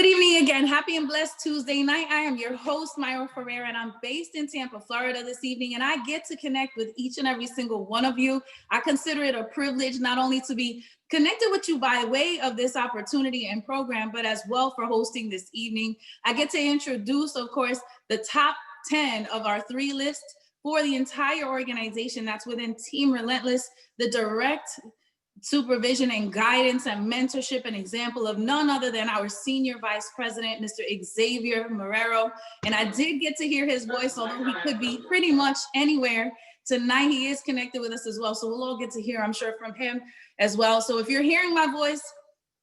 Good evening again. Happy and blessed Tuesday night. I am your host, Myra Ferreira, and I'm based in Tampa, Florida this evening, and I get to connect with each and every single one of you. I consider it a privilege not only to be connected with you by way of this opportunity and program, but as well for hosting this evening. I get to introduce, of course, the top 10 of our 3 list for the entire organization that's within Team Relentless, the direct supervision and guidance and mentorship and example of none other than our senior vice president, Mr. Xavier Marrero. And I did get to hear his voice, although he could be pretty much anywhere. Tonight, he is connected with us as well. So we'll all get to hear, I'm sure, from him as well. So if you're hearing my voice,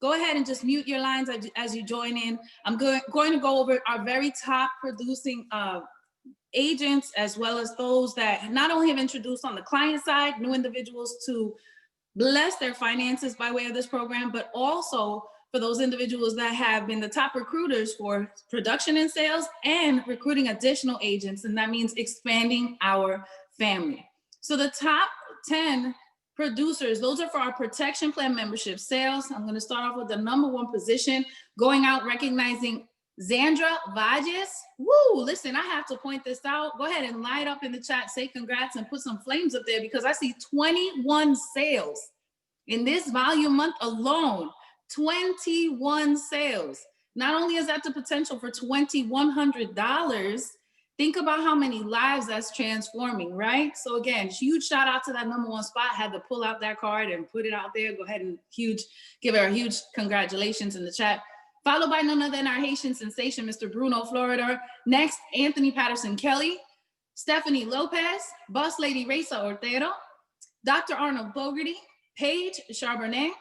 go ahead and just mute your lines as you join in. I'm going to go over our very top producing agents, as well as those that not only have introduced on the client side, new individuals to bless their finances by way of this program, but also for those individuals that have been the top recruiters for production and sales and recruiting additional agents. And that means expanding our family. So the top 10 producers, those are for our protection plan membership sales. I'm going to start off with the number 1 position, going out recognizing Zandra Valles. Woo, listen, I have to point this out. Go ahead and light up in the chat, say congrats and put some flames up there, because I see 21 sales in this volume month alone. 21 sales. Not only is that the potential for $2,100, think about how many lives that's transforming, right? So again, huge shout out to that number 1 spot. Had to pull out that card and put it out there. Go ahead and give her a huge congratulations in the chat. Followed by none other than our Haitian sensation, Mr. Bruno Florida. Next, Anthony Patterson Kelly, Stephanie Lopez, Boss Lady Raysa Otero, Dr. Arnold Bogarty, Paige Charbonnet,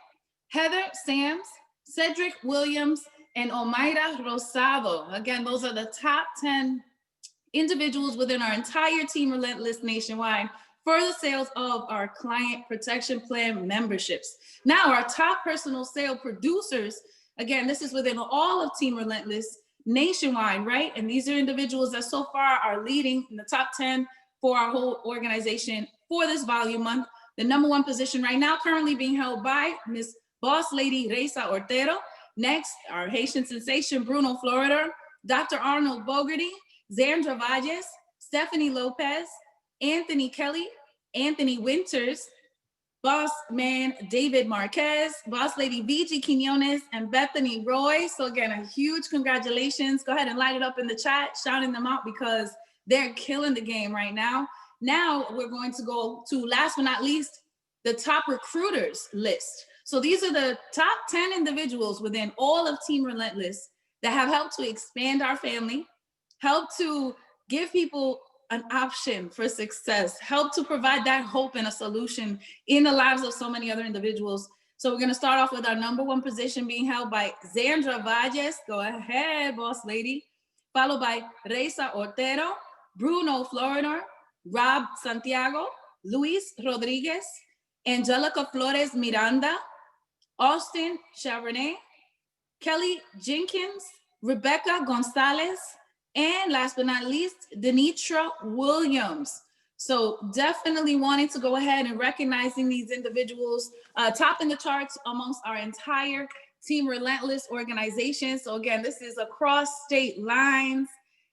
Heather Sams, Cedric Williams, and Omaira Rosado. Again, those are the top 10 individuals within our entire Team Relentless nationwide for the sales of our client protection plan memberships. Now, our top personal sale producers, again, this is within all of Team Relentless nationwide, right? And these are individuals that so far are leading in the top 10 for our whole organization for this volume month. The number 1 position right now currently being held by Miss Boss Lady Raysa Otero. Next, our Haitian sensation, Bruno Florida, Dr. Arnold Bogarty, Zandra Valles, Stephanie Lopez, Anthony Kelly, Anthony Winters, Boss Man David Marquez, Boss Lady VG Quinones, and Bethany Roy. So again, a huge congratulations. Go ahead and light it up in the chat, shouting them out because they're killing the game right now. Now we're going to go to, last but not least, the top recruiters list. So these are the top 10 individuals within all of Team Relentless that have helped to expand our family, help to give people an option for success, help to provide that hope and a solution in the lives of so many other individuals. So we're going to start off with our number 1 position being held by Zandra Valles. Go ahead, Boss Lady. Followed by Raysa Otero, Bruno Florida, Rob Santiago, Luis Rodriguez, Angelica Flores Miranda, Austin Charbonnet, Kelly Jenkins, Rebecca Gonzalez, and last but not least, Denitra Williams. So definitely wanting to go ahead and recognizing these individuals, topping the charts amongst our entire Team Relentless organization. So again, this is across state lines,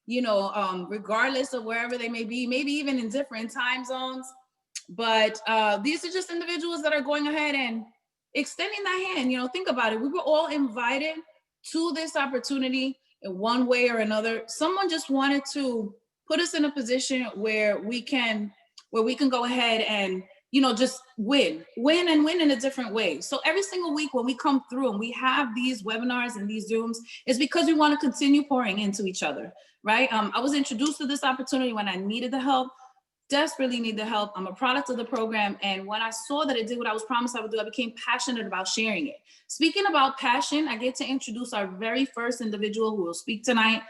you know, regardless of wherever they may be, maybe even in different time zones. But these are just individuals that are going ahead and extending that hand. You know, think about it. We were all invited to this opportunity in one way or another. Someone just wanted to put us in a position where we can go ahead and, you know, just win in a different way. So every single week when we come through and we have these webinars and these Zooms, it's because we want to continue pouring into each other, right? I was introduced to this opportunity when I needed the help, desperately need the help. I'm a product of the program. And when I saw that it did what I was promised I would do, I became passionate about sharing it. Speaking about passion, I get to introduce our very first individual who will speak tonight.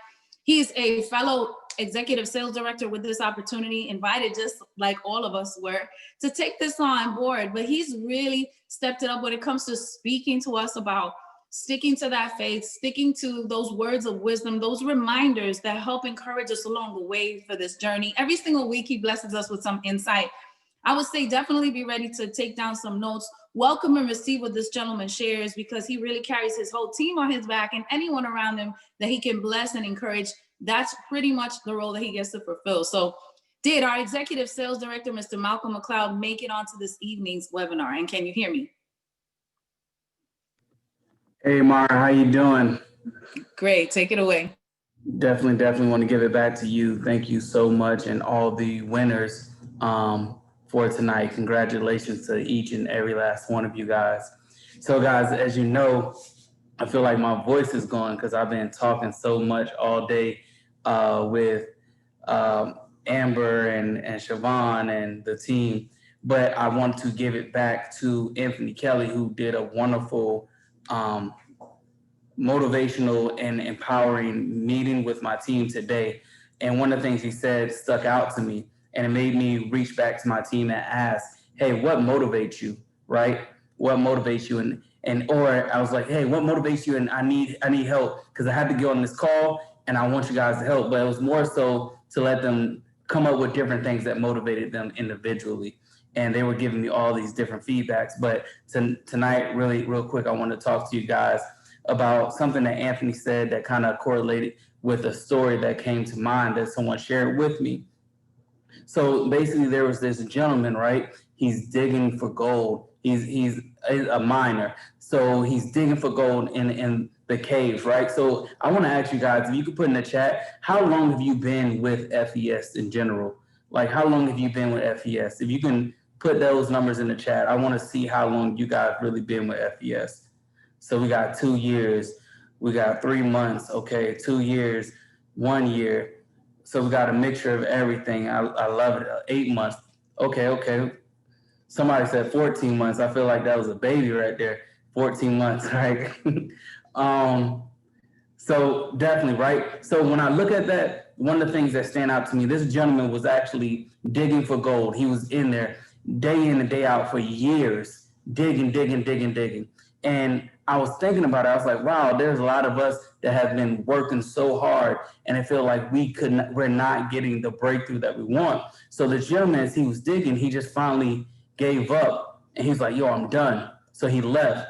He's a fellow executive sales director with this opportunity, invited just like all of us were to take this on board. But he's really stepped it up when it comes to speaking to us about sticking to that faith, sticking to those words of wisdom, those reminders that help encourage us along the way for this journey. Every single week, he blesses us with some insight. I would say definitely be ready to take down some notes, welcome and receive what this gentleman shares, because he really carries his whole team on his back and anyone around him that he can bless and encourage. That's pretty much the role that he gets to fulfill. So did our executive sales director, Mr. Malcolm McLeod, make it onto this evening's webinar? And can you hear me? Hey, Mara, how you doing? Great, take it away. Definitely want to give it back to you. Thank you so much, and all the winners for tonight. Congratulations to each and every last one of you guys. So guys, as you know, I feel like my voice is gone because I've been talking so much all day with Amber and Siobhan and the team, but I want to give it back to Anthony Kelly, who did a wonderful motivational and empowering meeting with my team today. And one of the things he said stuck out to me, and it made me reach back to my team and ask, hey, what motivates you, right? What motivates you? Or I was like, hey, what motivates you? And I need help because I had to get on this call and I want you guys to help. But it was more so to let them come up with different things that motivated them individually. And they were giving me all these different feedbacks. But tonight, really real quick, I want to talk to you guys about something that Anthony said that kind of correlated with a story that came to mind that someone shared with me. So basically there was this gentleman, right? He's digging for gold. He's a miner. So he's digging for gold in the caves, right? So I want to ask you guys, if you could put in the chat, how long have you been with FES in general? Like, how long have you been with FES? If you can put those numbers in the chat, I want to see how long you guys really been with FES. So we got 2 years, we got 3 months, okay, 2 years, 1 year. So we got a mixture of everything. I love it. 8 months, okay. Somebody said 14 months. I feel like that was a baby right there. 14 months, right? So definitely, right? So when I look at that, one of the things that stand out to me, this gentleman was actually digging for gold. He was in there day in and day out for years, digging. And I was thinking about it. I was like, wow, there's a lot of us that have been working so hard, and I feel like we're not getting the breakthrough that we want. So the gentleman, as he was digging, he just finally gave up, and he's like, yo, I'm done. So he left.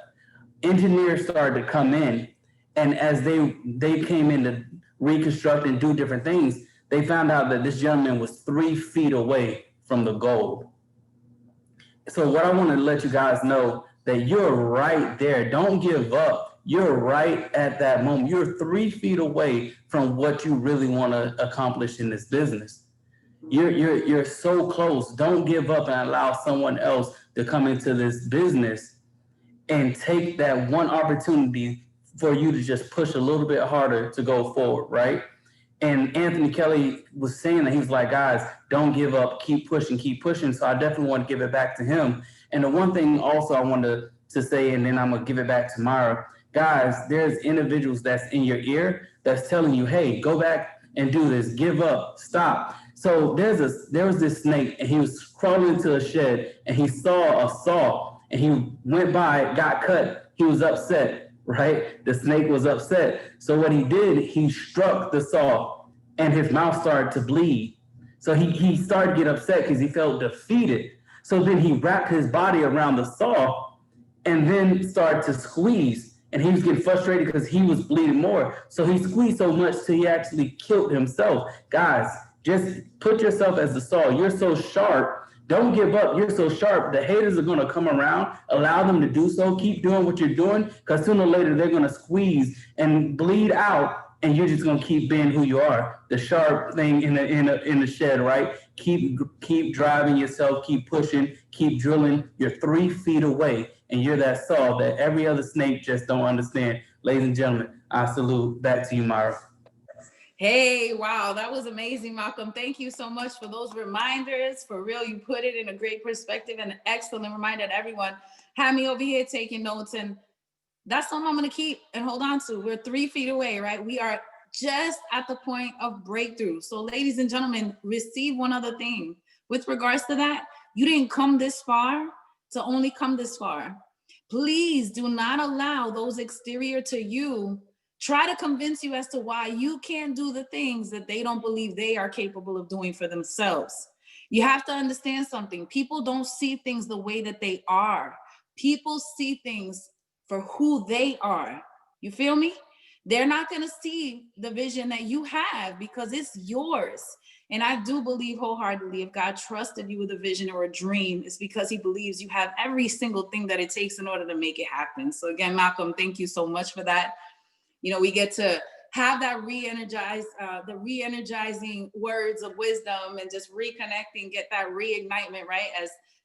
Engineers started to come in, and as they came in to reconstruct and do different things, they found out that this gentleman was 3 feet away from the gold. So what I want to let you guys know, that you're right there. Don't give up. You're right at that moment. You're 3 feet away from what you really want to accomplish in this business. You're so close. Don't give up and allow someone else to come into this business and take that one opportunity for you to just push a little bit harder to go forward, right? And Anthony Kelly was saying that, he was like, guys, don't give up, keep pushing. So I definitely want to give it back to him. And the one thing also I wanted to say, and then I'm going to give it back to Myra, guys, there's individuals that's in your ear that's telling you, hey, go back and do this, give up, stop. So there was this snake, and he was crawling into a shed, and he saw a saw, and he went by, got cut. He was upset, right? The snake was upset. So what he did, he struck the saw, and his mouth started to bleed. So he started to get upset because he felt defeated. So then he wrapped his body around the saw and then started to squeeze. And he was getting frustrated because he was bleeding more. So he squeezed so much till he actually killed himself. Guys, just put yourself as the saw. You're so sharp. Don't give up. You're so sharp. The haters are going to come around. Allow them to do so. Keep doing what you're doing, because sooner or later they're going to squeeze and bleed out. And you're just gonna keep being who you are, the sharp thing in the shed, right? Keep driving yourself, keep pushing, keep drilling. You're 3 feet away, and you're that saw that every other snake just don't understand. Ladies and gentlemen, I salute. Back to you, Myra. Hey, wow, that was amazing, Malcolm. Thank you so much for those reminders. For real, you put it in a great perspective and an excellent reminder to everyone. Had me over here taking notes, and that's something I'm going to keep and hold on to. We're 3 feet away, right? We are just at the point of breakthrough. So ladies and gentlemen, receive one other thing. With regards to that, you didn't come this far to only come this far. Please do not allow those exterior to you try to convince you as to why you can't do the things that they don't believe they are capable of doing for themselves. You have to understand something. People don't see things the way that they are. People see things for who they are. You feel me? They're not going to see the vision that you have because it's yours. And I do believe wholeheartedly, if God trusted you with a vision or a dream, it's because he believes you have every single thing that it takes in order to make it happen. So again, Malcolm, thank you so much for that. You know, we get to have that the re-energizing words of wisdom and just reconnecting, get that reignitement, right?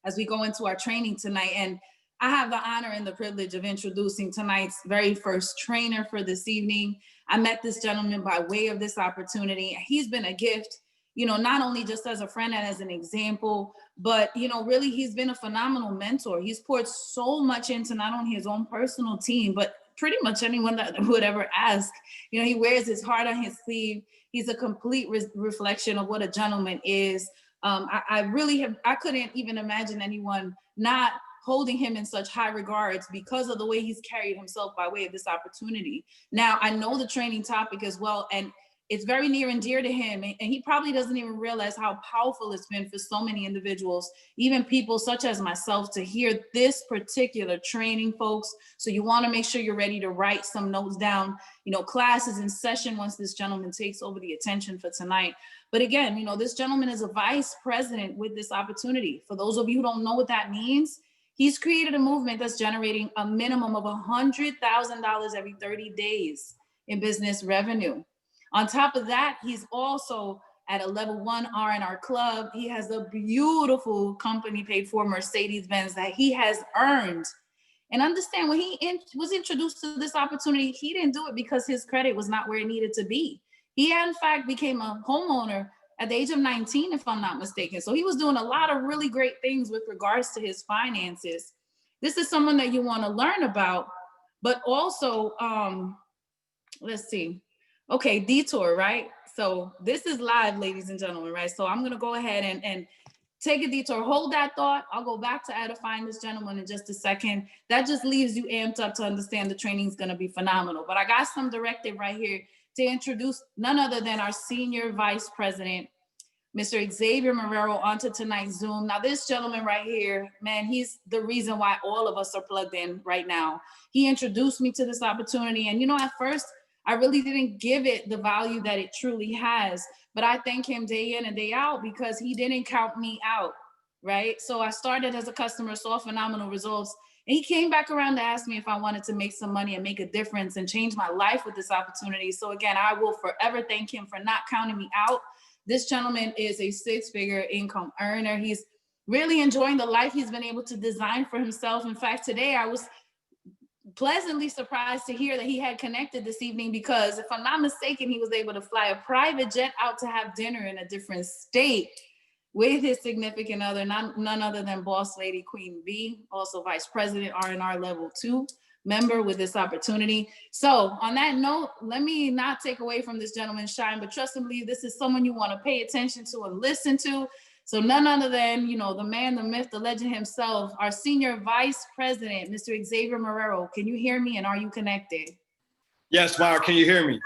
As we go into our training tonight. And I have the honor and the privilege of introducing tonight's very first trainer for this evening. I met this gentleman by way of this opportunity. He's been a gift, you know, not only just as a friend and as an example, but, you know, really he's been a phenomenal mentor. He's poured so much into not only his own personal team, but pretty much anyone that would ever ask. You know, he wears his heart on his sleeve. He's a complete reflection of what a gentleman is. I couldn't even imagine anyone not holding him in such high regards because of the way he's carried himself by way of this opportunity. Now, I know the training topic as well, and it's very near and dear to him. And he probably doesn't even realize how powerful it's been for so many individuals, even people such as myself, to hear this particular training, folks. So you want to make sure you're ready to write some notes down. You know, class is in session once this gentleman takes over the attention for tonight. But again, you know, this gentleman is a vice president with this opportunity. For those of you who don't know what that means, he's created a movement that's generating a minimum of $100,000 every 30 days in business revenue. On top of that, he's also at a level 1 R&R club. He has a beautiful company paid for Mercedes-Benz that he has earned. And understand, when he was introduced to this opportunity, he didn't do it because his credit was not where it needed to be. He, in fact, became a homeowner at the age of 19, if I'm not mistaken. So he was doing a lot of really great things with regards to his finances. This is someone that you want to learn about, but also, let's see. Okay, detour, right? So this is live, ladies and gentlemen, right? So I'm gonna go ahead and take a detour. Hold that thought. I'll go back to edifying this gentleman in just a second. That just leaves you amped up to understand the training is gonna be phenomenal. But I got some directive right here to introduce none other than our senior vice president, Mr. Xavier Marrero, onto tonight's Zoom. Now, this gentleman right here, man, he's the reason why all of us are plugged in right now. He introduced me to this opportunity. And, you know, at first, I really didn't give it the value that it truly has. But I thank him day in and day out because he didn't count me out, right? So I started as a customer, saw phenomenal results. And he came back around to ask me if I wanted to make some money and make a difference and change my life with this opportunity. So again, I will forever thank him for not counting me out. This gentleman is a 6-figure income earner. He's really enjoying the life he's been able to design for himself. In fact, today I was pleasantly surprised to hear that he had connected this evening because, if I'm not mistaken, he was able to fly a private jet out to have dinner in a different state with his significant other, none other than Boss Lady Queen B, also Vice President R&R Level 2 member with this opportunity. So on that note, let me not take away from this gentleman's shine, but trust and believe this is someone you want to pay attention to and listen to. So none other than, you know, the man, the myth, the legend himself, our senior vice president, Mr. Xavier Marrero. Can you hear me and are you connected? Yes, Myra, can you hear me?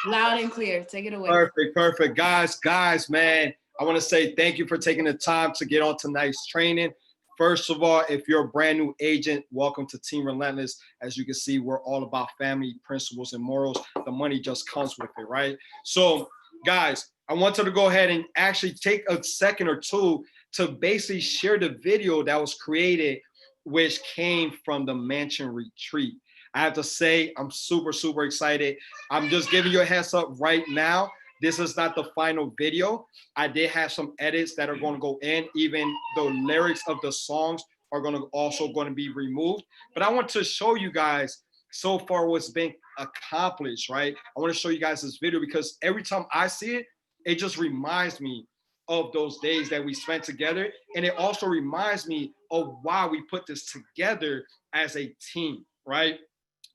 Loud and clear. Take it away. Perfect. Guys, man, I want to say thank you for taking the time to get on tonight's training. First of all, if you're a brand new agent, welcome to Team Relentless. As you can see, we're all about family, principles, and morals. The money just comes with it, right? So, guys, I wanted to go ahead and actually take a second or two to basically share the video that was created, which came from the Mansion Retreat. I have to say, I'm super excited. I'm just giving you a heads up right now. This is not the final video. I did have some edits that are going to go in. Even the lyrics of the songs are going to be removed. But I want to show you guys so far what's been accomplished, right? I want to show you guys this video because every time I see it, it just reminds me of those days that we spent together. And it also reminds me of why we put this together as a team, right?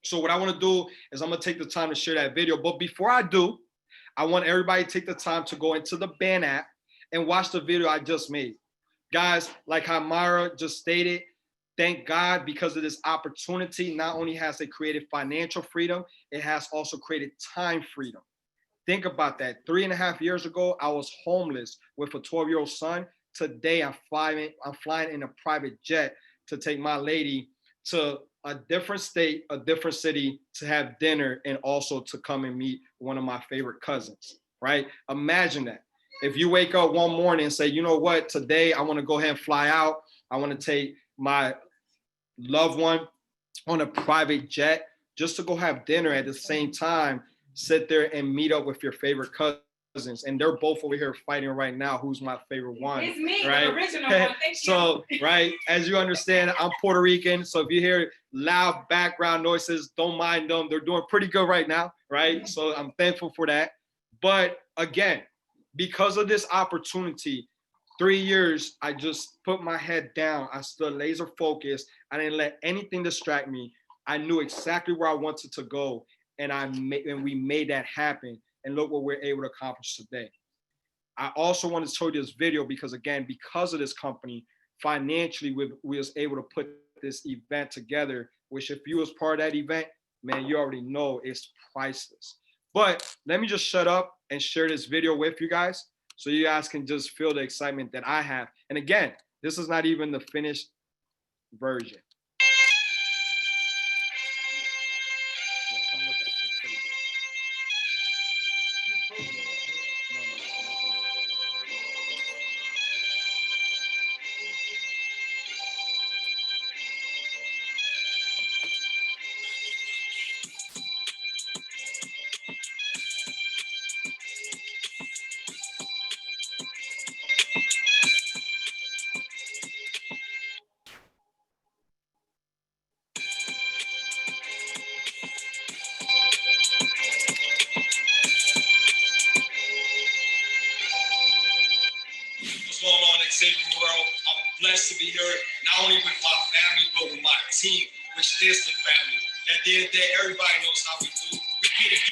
So what I want to do is I'm going to take the time to share that video. But before I do, I want everybody to take the time to go into the band app and watch the video I just made. Guys, like how Myra just stated, thank God because of this opportunity, not only has it created financial freedom, it has also created time freedom. Think about that. 3.5 years ago, I was homeless with a 12-year-old son. today I'm flying in a private jet to take my lady to a different state, a different city to have dinner and also to come and meet one of my favorite cousins, right? Imagine that. If you wake up one morning and say, you know what, today I want to go ahead and fly out. I want to take my loved one on a private jet just to go have dinner at the same time, sit there and meet up with your favorite cousins. And they're both over here fighting right now. Who's my favorite one? It's me, right? the original one. Thank so, you. right, as you understand, I'm Puerto Rican. So if you hear loud background noises, don't mind them. They're doing pretty good right now, right? So I'm thankful for that. But again, because of this opportunity, 3 years, I just put my head down. I stood laser focused. I didn't let anything distract me. I knew exactly where I wanted to go, and we made that happen. And look what we're able to accomplish today. I also want to show you this video because, again, because of this company, financially, we was able to put this event together, which if you was part of that event, man, you already know it's priceless. But let me just shut up and share this video with you guys so you guys can just feel the excitement that I have. And again, this is not even the finished version. What's going on in Xavier World? I'm blessed to be here, not only with my family, but with my team, which is the family. At the end of the day, everybody knows how we do. We get it.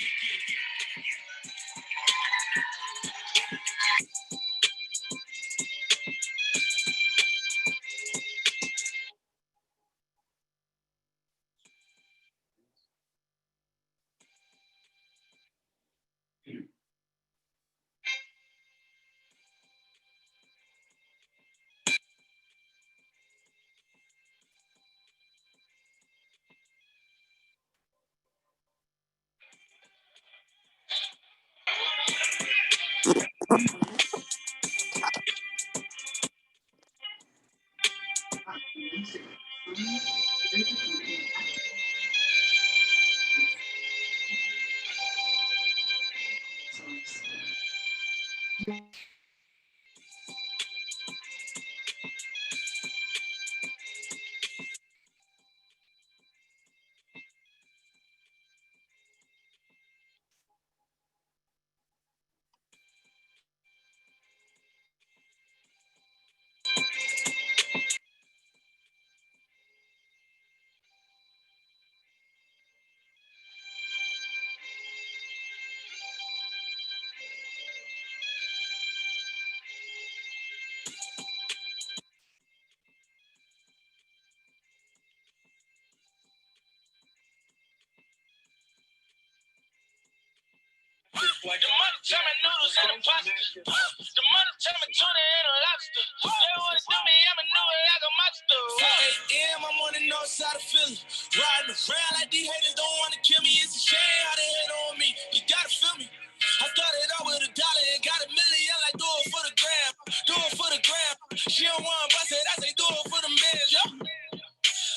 Like the money tell me noodles and a pasta. The money tell me tuna and a lobster. They wanna do me, I'ma know it like a monster. 4 a.m. I'm on the north side of Philly. Riding around like these haters don't wanna kill me. It's a shame how they hate on me. You gotta feel me. I started out with $1 and got $1 million. Like do it for the gram, do it for the gram. She don't wanna bust it, I say do it for them bands, yo.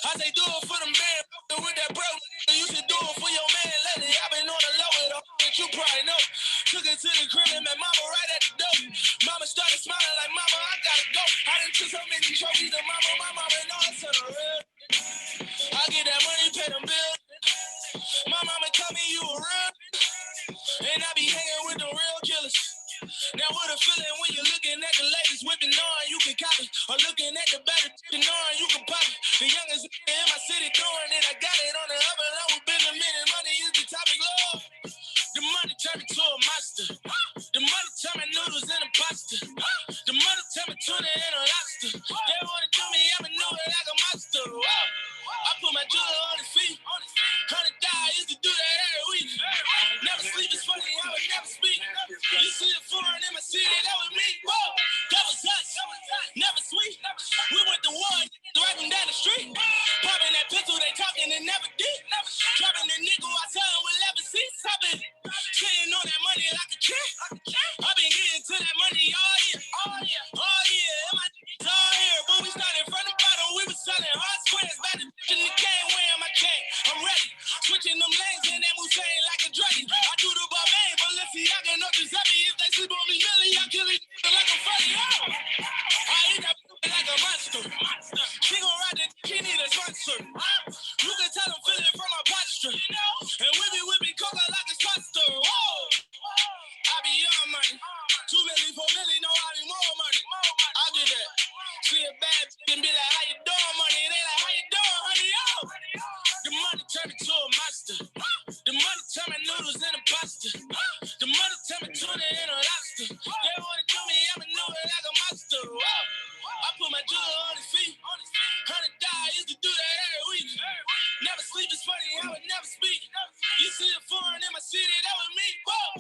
I say do it for them bands. With that bro, you should do it for your man lately. I've been on the low with her, that you probably know. Took her to the crib and met mama right at the door. Mama started smiling like, mama, I gotta go. I done took so many trophies to mama, my mama know it's on the real. I get that money, pay them bills. My mama tell me you a real. And I be hanging with the real killers. Now what a feeling when you're looking at the latest whipping on you can copy. Or looking at the better knowing you can pop it. The youngest in my city doing it. I got it on the up and over. Been a minute, money is the topic, Lord. The money turned me to a monster. The money turned me noodles and a pasta. The money turned me tuna and a lobster. They wanna do me, I'ma know it like a monster. like a dragon. I do the bar man, but let's see, I can know Giuseppe. If they sleep on me, Millie, I kill it like a funny. I eat that like a monster. She gon' ride the she need a sponsor. You can tell I'm feeling from my posture. And whippy, coca like a pasta. Whoa! I be young money. 2 million, 4 million, no, I need more money. I do that. See a bad and be like, how you doing, money? They like, how you doing, honey? Yo! The money turn me to a monster. The money turn me noodles in a pasta. The money turn me tuna in a lobster. They wanna do me, I'ma know it like a monster. Whoa! I put my jeweler on his feet. $100 used to do that every week. Never sleep is funny, I would never speak. You see the foreign in my city, that was me. Whoa!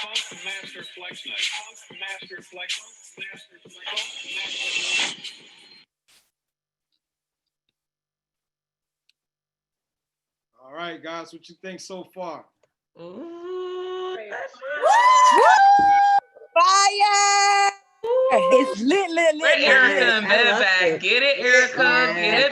Funk Master Flex Night. Funk Master Flex. Master Flex. All right, guys, what you think so far? Ooh, Fire! It's lit. where Erica and I Bev love at? it. Get it, Erica. Get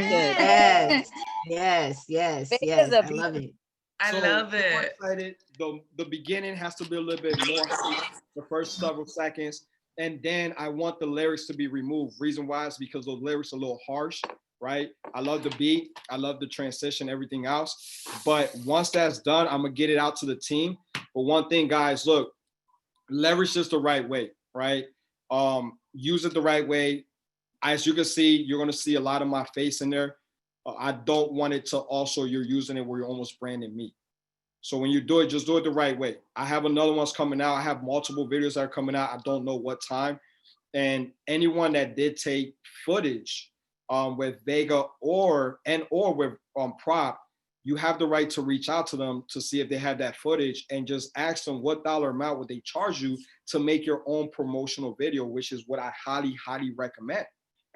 it, Yes. Bev. Yes. It is a I love it. I love I'm it. excited. The beginning has to be a little bit more hype, the first several seconds, and then I want the lyrics to be removed. Reason why is because those lyrics are a little harsh, right? I love the beat, I love the transition, everything else. But once that's done, I'm gonna get it out to the team. But one thing, guys, look, leverage this the right way, right? Use it the right way. As you can see, you're gonna see a lot of my face in there. I don't want it to also, you're using it where you're almost branding me. So when you do it, just do it the right way. I have another one's coming out. I have multiple videos that are coming out. I don't know what time. And anyone that did take footage with Vega or with Prop, you have the right to reach out to them to see if they have that footage and just ask them what dollar amount would they charge you to make your own promotional video, which is what I highly, highly recommend.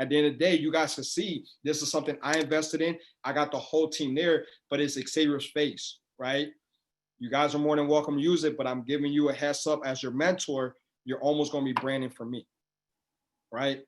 At the end of the day, you guys can see this is something I invested in. I got the whole team there, but it's Xavier's face, right? You guys are more than welcome to use it, but I'm giving you a heads up as your mentor, you're almost going to be branding for me, right?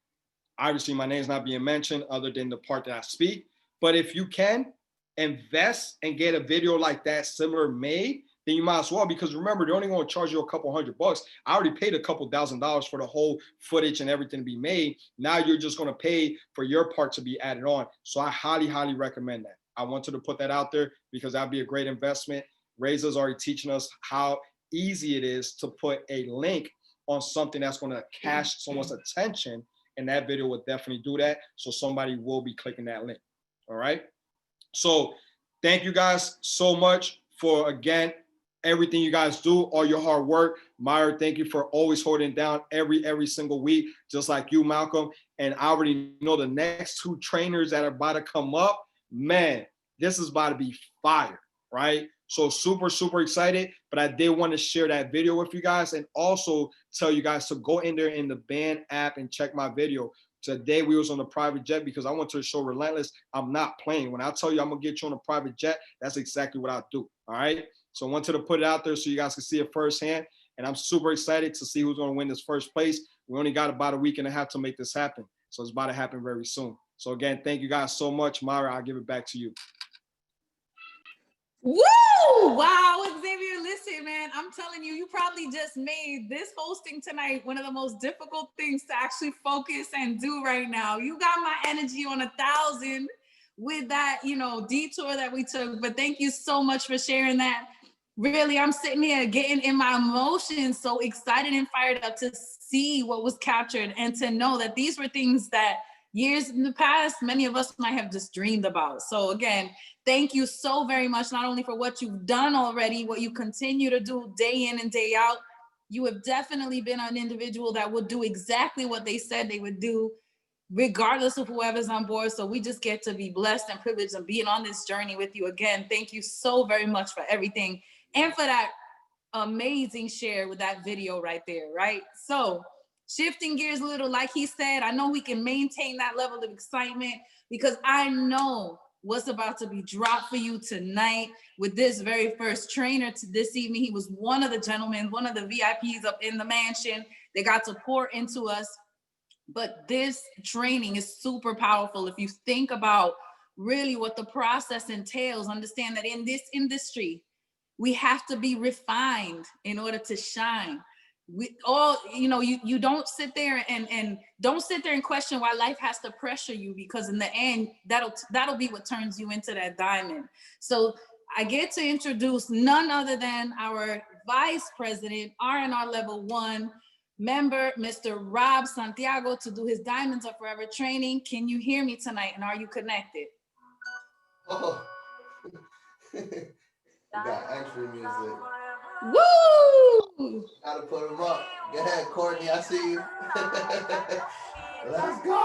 Obviously, my name's not being mentioned other than the part that I speak, but if you can invest and get a video like that similar made, then you might as well, because remember, they're only going to charge you a couple $100. I already paid a couple $1,000 for the whole footage and everything to be made. Now you're just going to pay for your part to be added on. So I highly, highly recommend that. I wanted to put that out there because that'd be a great investment. Raysa's already teaching us how easy it is to put a link on something that's going to catch someone's attention, and that video would definitely do that. So somebody will be clicking that link. All right. So thank you guys so much for, again, everything you guys do, all your hard work. Myra, thank you for always holding down every single week, just like you, Malcolm. And I already know the next 2 trainers that are about to come up, man, this is about to be fire, right? So super, super excited, but I did want to share that video with you guys and also tell you guys to go in there in the band app and check my video. Today we was on a private jet because I want to show Relentless I'm not playing. When I tell you I'm gonna get you on a private jet, that's exactly what I do, all right? So I wanted to put it out there so you guys can see it firsthand, and I'm super excited to see who's gonna win this first place. We only got about a week and a half to make this happen, so it's about to happen very soon. So again, thank you guys so much. Myra, I'll give it back to you. Woo! Wow, Xavier, listen, man, I'm telling you, you probably just made this hosting tonight one of the most difficult things to actually focus and do right now. You got my energy on 1,000 with that, detour that we took. But thank you so much for sharing that. Really, I'm sitting here getting in my emotions, so excited and fired up to see what was captured and to know that these were things that years in the past, many of us might have just dreamed about. So again, thank you so very much, not only for what you've done already, what you continue to do day in and day out. You have definitely been an individual that would do exactly what they said they would do, regardless of whoever's on board. So we just get to be blessed and privileged and being on this journey with you. Again, thank you so very much for everything and for that amazing share with that video right there, right? So shifting gears a little, like he said, I know we can maintain that level of excitement because I know what's about to be dropped for you tonight with this very first trainer to this evening. He was one of the gentlemen, one of the VIPs up in the mansion. They got to pour into us. But this training is super powerful. If you think about really what the process entails. Understand that in this industry, we have to be refined in order to shine. We all, you don't sit there and don't sit there and question why life has to pressure you, because in the end, that'll be what turns you into that diamond. So I get to introduce none other than our Vice President, R&R Level 1 member, Mr. Rob Santiago, to do his Diamonds Are Forever training. Can you hear me tonight, and are you connected? Oh. We got extra music. Woo! Gotta put them up. Go ahead, Courtney. I see you. Let's go.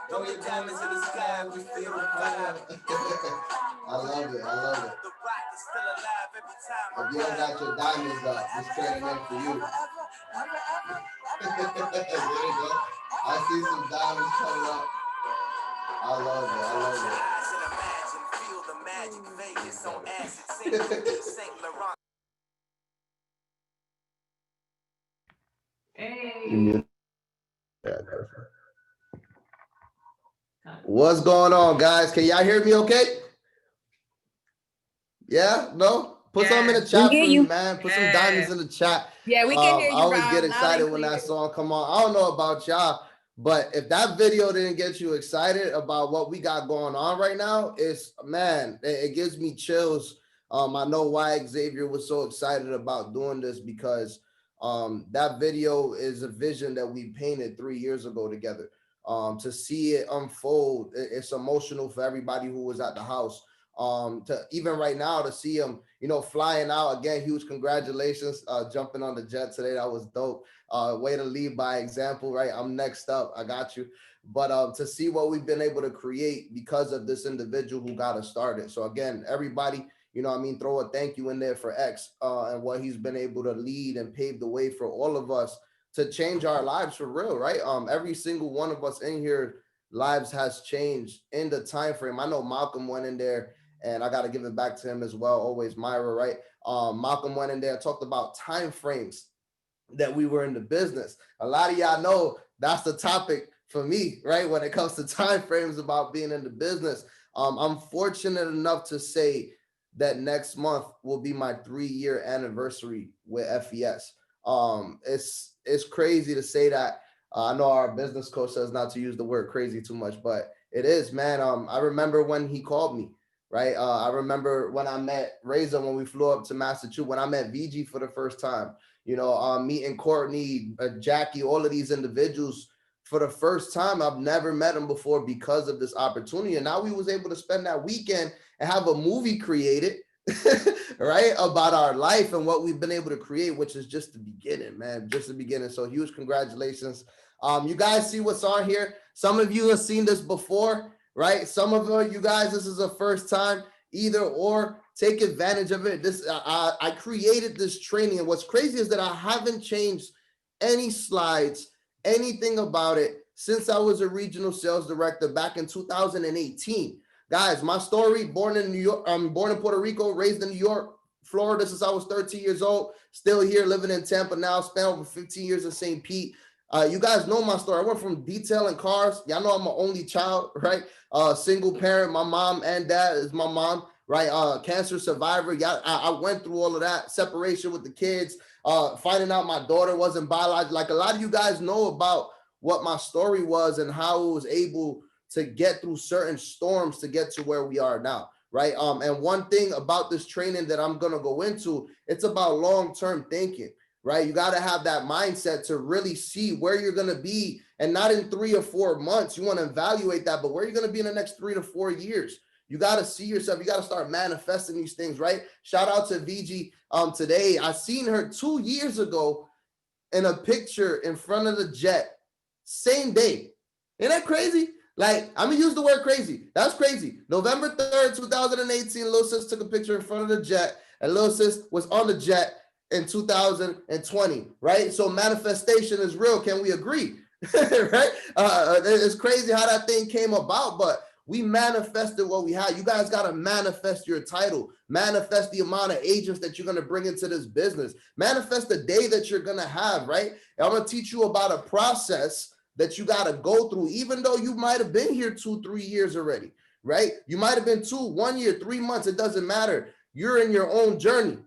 Throw your diamonds in the sky, we feel the fire. I love it. I love it. If you don't got your diamonds up, this training ain't for you. There you go. I see some diamonds coming up. I love it. I love it. Hey. Yeah, perfect. What's going on, guys? Can y'all hear me okay? Yeah? No? Put something in the chat for me, man. Put some diamonds in the chat. Yeah, we can hear you, I always Rob. get excited when that song come on. I don't know about y'all, but if that video didn't get you excited about what we got going on right now, it gives me chills. I know why Xavier was so excited about doing this, because that video is a vision that we painted 3 years ago together. To see it unfold, it's emotional for everybody who was at the house. To even right now to see him, flying out again, huge congratulations, jumping on the jet today. That was dope. Way to lead by example, right? I'm next up. I got you. But to see what we've been able to create because of this individual who got us started. So again, everybody, throw a thank you in there for X and what he's been able to lead and pave the way for all of us to change our lives for real, right? Every single one of us in here, lives has changed in the time frame. I know Malcolm went in there, and I got to give it back to him as well. Always Myra, right? Malcolm went in there and talked about time frames that we were in the business. A lot of y'all know that's the topic for me, right? When it comes to time frames about being in the business. I'm fortunate enough to say that next month will be my 3-year anniversary with FES. It's crazy to say that. I know our business coach says not to use the word crazy too much, but it is, man. I remember when he called me, right? I remember when I met Raysa, when we flew up to Massachusetts, when I met VG for the first time, meeting Courtney, Jackie, all of these individuals for the first time. I've never met them before because of this opportunity. And now we was able to spend that weekend and have a movie created, right, about our life and what we've been able to create, which is just the beginning, man, just the beginning. So huge congratulations. You guys see what's on here. Some of you have seen this before, right? Some of you guys, this is the first time. Either or, take advantage of it. I created this training, and what's crazy is that I haven't changed any slides, anything about it since I was a regional sales director back in 2018. Guys, my story, born in New York, born in Puerto Rico, raised in New York, Florida since I was 13 years old, still here living in Tampa now, spent over 15 years in St. Pete. You guys know my story. I went from detailing cars. Y'all know I'm an only child, right? Single parent. My mom and dad is my mom, right? Cancer survivor. I went through all of that, separation with the kids, finding out my daughter wasn't biological. Like a lot of you guys know about what my story was and how I was able to get through certain storms to get to where we are now, right? And one thing about this training that I'm gonna go into, it's about long-term thinking, right? You gotta have that mindset to really see where you're gonna be, and not in 3 or 4 months. You wanna evaluate that, but where you're gonna be in the next 3 to 4 years. You gotta see yourself. You gotta start manifesting these things, right? Shout out to VG today. I seen her 2 years ago in a picture in front of the jet, same day. Isn't that crazy? Like, I'm gonna use the word crazy. That's crazy. November 3rd, 2018, Lil Sis took a picture in front of the jet, and Lil Sis was on the jet in 2020, right? So manifestation is real. Can we agree? Right? It's crazy how that thing came about, but We manifested what we had. You guys got to manifest your title, manifest the amount of agents that you're going to bring into this business, manifest the day that you're going to have, right? And I'm going to teach you about a process that you got to go through, even though you might have been here 2-3 years already, right? You might have been 1 year, 3 months. It doesn't matter. You're in your own journey.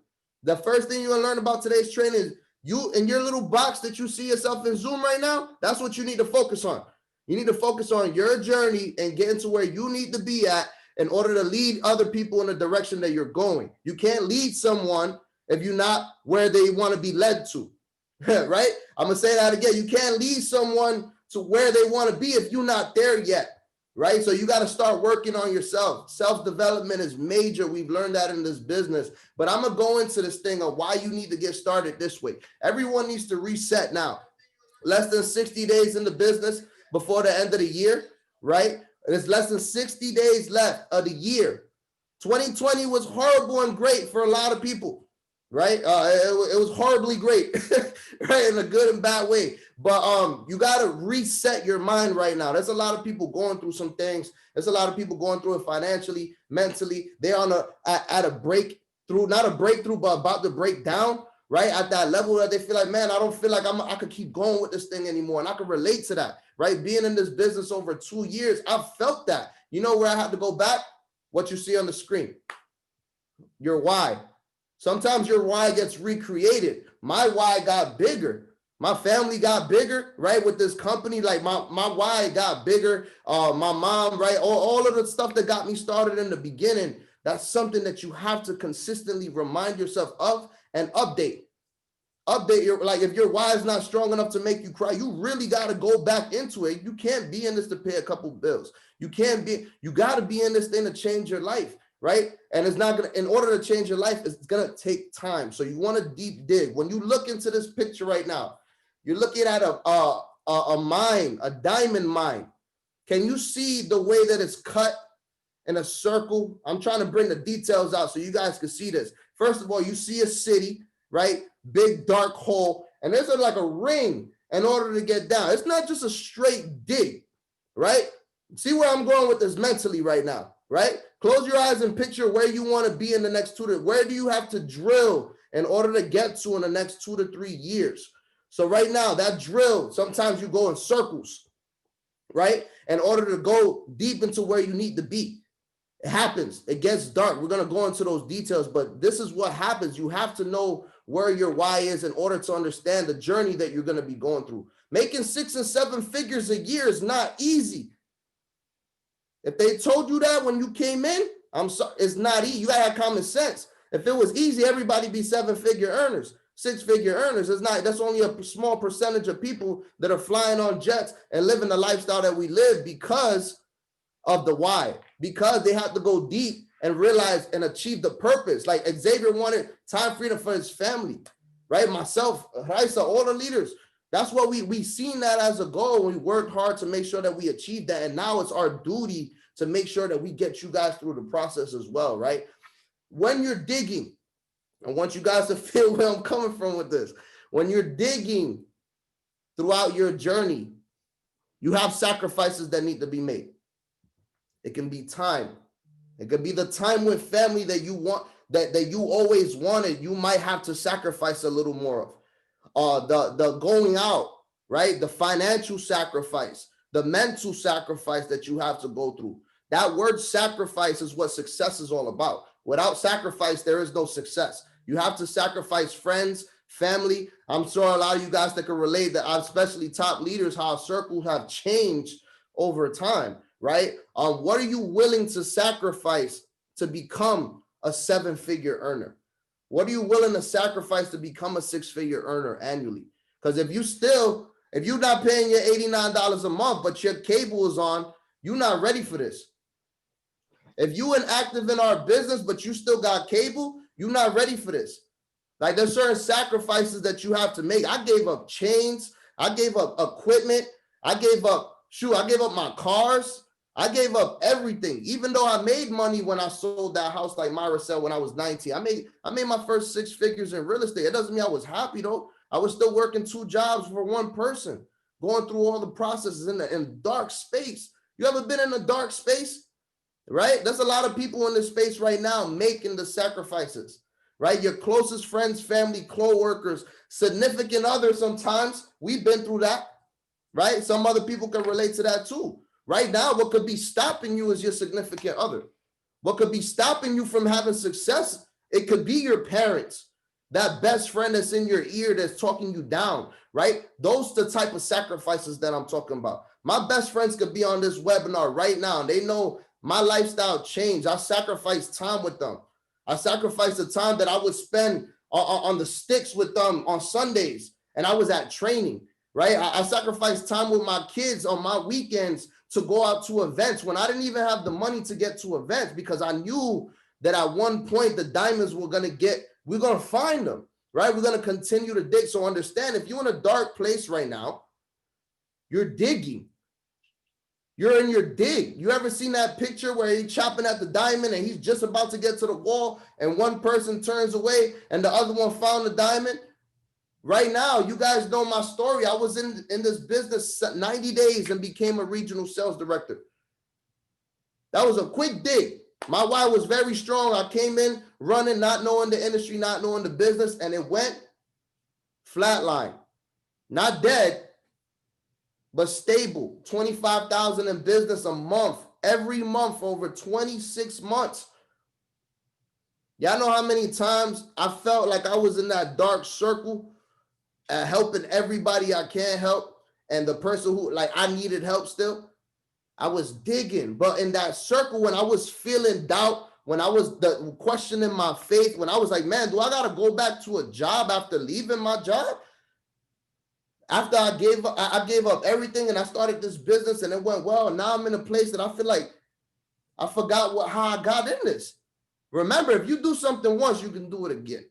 The first thing you're going to learn about today's training is you in your little box that you see yourself in Zoom right now. That's what you need to focus on. You need to focus on your journey and getting to where you need to be at in order to lead other people in the direction that you're going. You can't lead someone if you're not where they want to be led to, right? I'm going to say that again. You can't lead someone to where they want to be if you're not there yet, right? So you got to start working on yourself. Self-development is major. We've learned that in this business, but I'm going to go into this thing of why you need to get started this way. Everyone needs to reset now. Less than 60 days in the business before the end of the year, right? There's less than 60 days left of the year. 2020 was horrible and great for a lot of people, right? It was horribly great, right? In a good and bad way. But you got to reset your mind right now. There's a lot of people going through some things. There's a lot of people going through it financially, mentally. They're on at a breakthrough, not a breakthrough, but about to break down, right? At that level that they feel like, man, I don't feel like I could keep going with this thing anymore. And I can relate to that, right? Being in this business over 2 years, I've felt that. You know where I had to go back? What you see on the screen, your why. Sometimes your why gets recreated. My why got bigger. My family got bigger, right? With this company, like my why got bigger. My mom, right? All of the stuff that got me started in the beginning, that's something that you have to consistently remind yourself of and update. Update your, like if your why is not strong enough to make you cry, you really got to go back into it. You can't be in this to pay a couple bills. You got to be in this thing to change your life, right? And it's not going to, in order to change your life, it's going to take time. So you want to deep dig. When you look into this picture right now, you're looking at a mine, a diamond mine. Can you see the way that it's cut in a circle? I'm trying to bring the details out so you guys can see this. First of all, you see a city, right? Big dark hole. And there's like a ring in order to get down. It's not just a straight dig, right? See where I'm going with this mentally right now, right? Close your eyes and picture where you want to be in the next where do you have to drill in order to get to in the next 2 to 3 years? So right now, that drill, sometimes you go in circles, right? In order to go deep into where you need to be. It happens. It gets dark. We're going to go into those details, but this is what happens. You have to know where your why is in order to understand the journey that you're going to be going through. Making 6 and 7 figures a year is not easy. If they told you that when you came in, I'm sorry, it's not easy. You got to have common sense. If it was easy, everybody'd be 7-figure earners. 6-figure earners. That's only a small percentage of people that are flying on jets and living the lifestyle that we live because of the why, because they have to go deep and realize and achieve the purpose. Like Xavier wanted time freedom for his family, right? Myself, Raysa, all the leaders. That's what we seen that as a goal. We worked hard to make sure that we achieved that. And now it's our duty to make sure that we get you guys through the process as well, right? When you're digging, I want you guys to feel where I'm coming from with this. When you're digging throughout your journey, you have sacrifices that need to be made. It can be time. It could be the time with family that you want, that you always wanted. You might have to sacrifice a little more of. The going out, right? The financial sacrifice, the mental sacrifice that you have to go through. That word sacrifice is what success is all about. Without sacrifice, there is no success. You have to sacrifice friends, family. I'm sure a lot of you guys that can relate that, especially top leaders, how circles have changed over time, right? What are you willing to sacrifice to become a 7-figure earner? What are you willing to sacrifice to become a 6-figure earner annually? Because if you're not paying your $89 a month, but your cable is on, you're not ready for this. If you inactive in our business, but you still got cable, you're not ready for this. Like there's certain sacrifices that you have to make. I gave up chains. I gave up equipment. I gave up my cars. I gave up everything. Even though I made money when I sold that house like Myra said when I was 19. I made my first 6 figures in real estate. It doesn't mean I was happy though. I was still working 2 jobs for one person, going through all the processes in dark space. You ever been in a dark space? right? There's a lot of people in this space right now making the sacrifices, right? Your closest friends, family, co-workers, significant others. Sometimes we've been through that, right? Some other people can relate to that too. Right now, what could be stopping you is your significant other. What could be stopping you from having success? It could be your parents, that best friend that's in your ear that's talking you down, right? Those are the type of sacrifices that I'm talking about. My best friends could be on this webinar right now. They know my lifestyle changed. I sacrificed time with them. I sacrificed the time that I would spend on the sticks with them on Sundays, and I was at training, right? I sacrificed time with my kids on my weekends to go out to events when I didn't even have the money to get to events, because I knew that at one point the diamonds we're going to find them, right? We're going to continue to dig. So understand, if you're in a dark place right now, you're digging. You're in your dig. You ever seen that picture where he's chopping at the diamond and he's just about to get to the wall and one person turns away and the other one found the diamond? Right now, you guys know my story. I was in this business 90 days and became a regional sales director. That was a quick dig. My why was very strong. I came in running, not knowing the industry, not knowing the business, and it went flatline. Not dead, but stable. 25,000 in business a month, every month over 26 months. Y'all know how many times I felt like I was in that dark circle, helping everybody I can help, and the person who, like, I needed help still. I was digging, but in that circle, when I was feeling doubt, when I was questioning my faith, when I was like, man, do I got to go back to a job after leaving my job? After I gave up everything and I started this business and it went well. Now I'm in a place that I feel like I forgot how I got in this. Remember, if you do something once, you can do it again,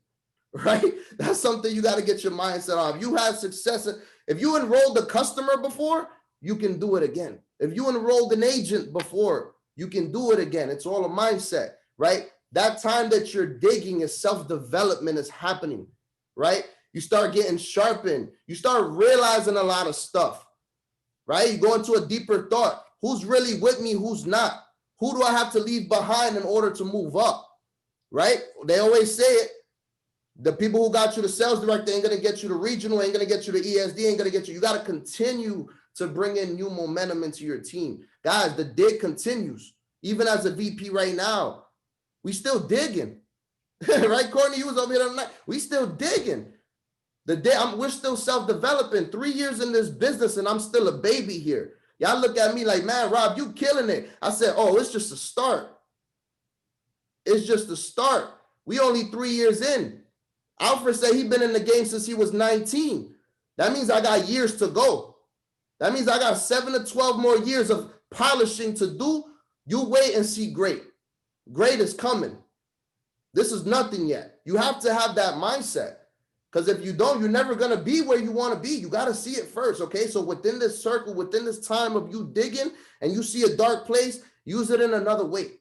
right? That's something you got to get your mindset on. If you had success, if you enrolled a customer before, you can do it again. If you enrolled an agent before, you can do it again. It's all a mindset, right? That time that you're digging is self-development is happening, right? You start getting sharpened. You start realizing a lot of stuff, right? You go into a deeper thought. Who's really with me? Who's not? Who do I have to leave behind in order to move up, right? They always say it. The people who got you the sales director ain't going to get you the regional, ain't going to get you the ESD, ain't going to get you. You got to continue to bring in new momentum into your team. Guys, the dig continues. Even as a VP right now, we still digging. Right, Courtney? You was over here tonight. We still digging. We're still self-developing. 3 years in this business and I'm still a baby here. Y'all look at me like, man, Rob, you killing it. I said, oh, it's just a start. It's just a start. We only 3 years in. Alfred said he's been in the game since he was 19. That means I got years to go. That means I got 7 to 12 more years of polishing to do. You wait and see great. Great is coming. This is nothing yet. You have to have that mindset. Because if you don't, you're never going to be where you want to be. You got to see it first, okay? So within this circle, within this time of you digging and you see a dark place, use it in another way.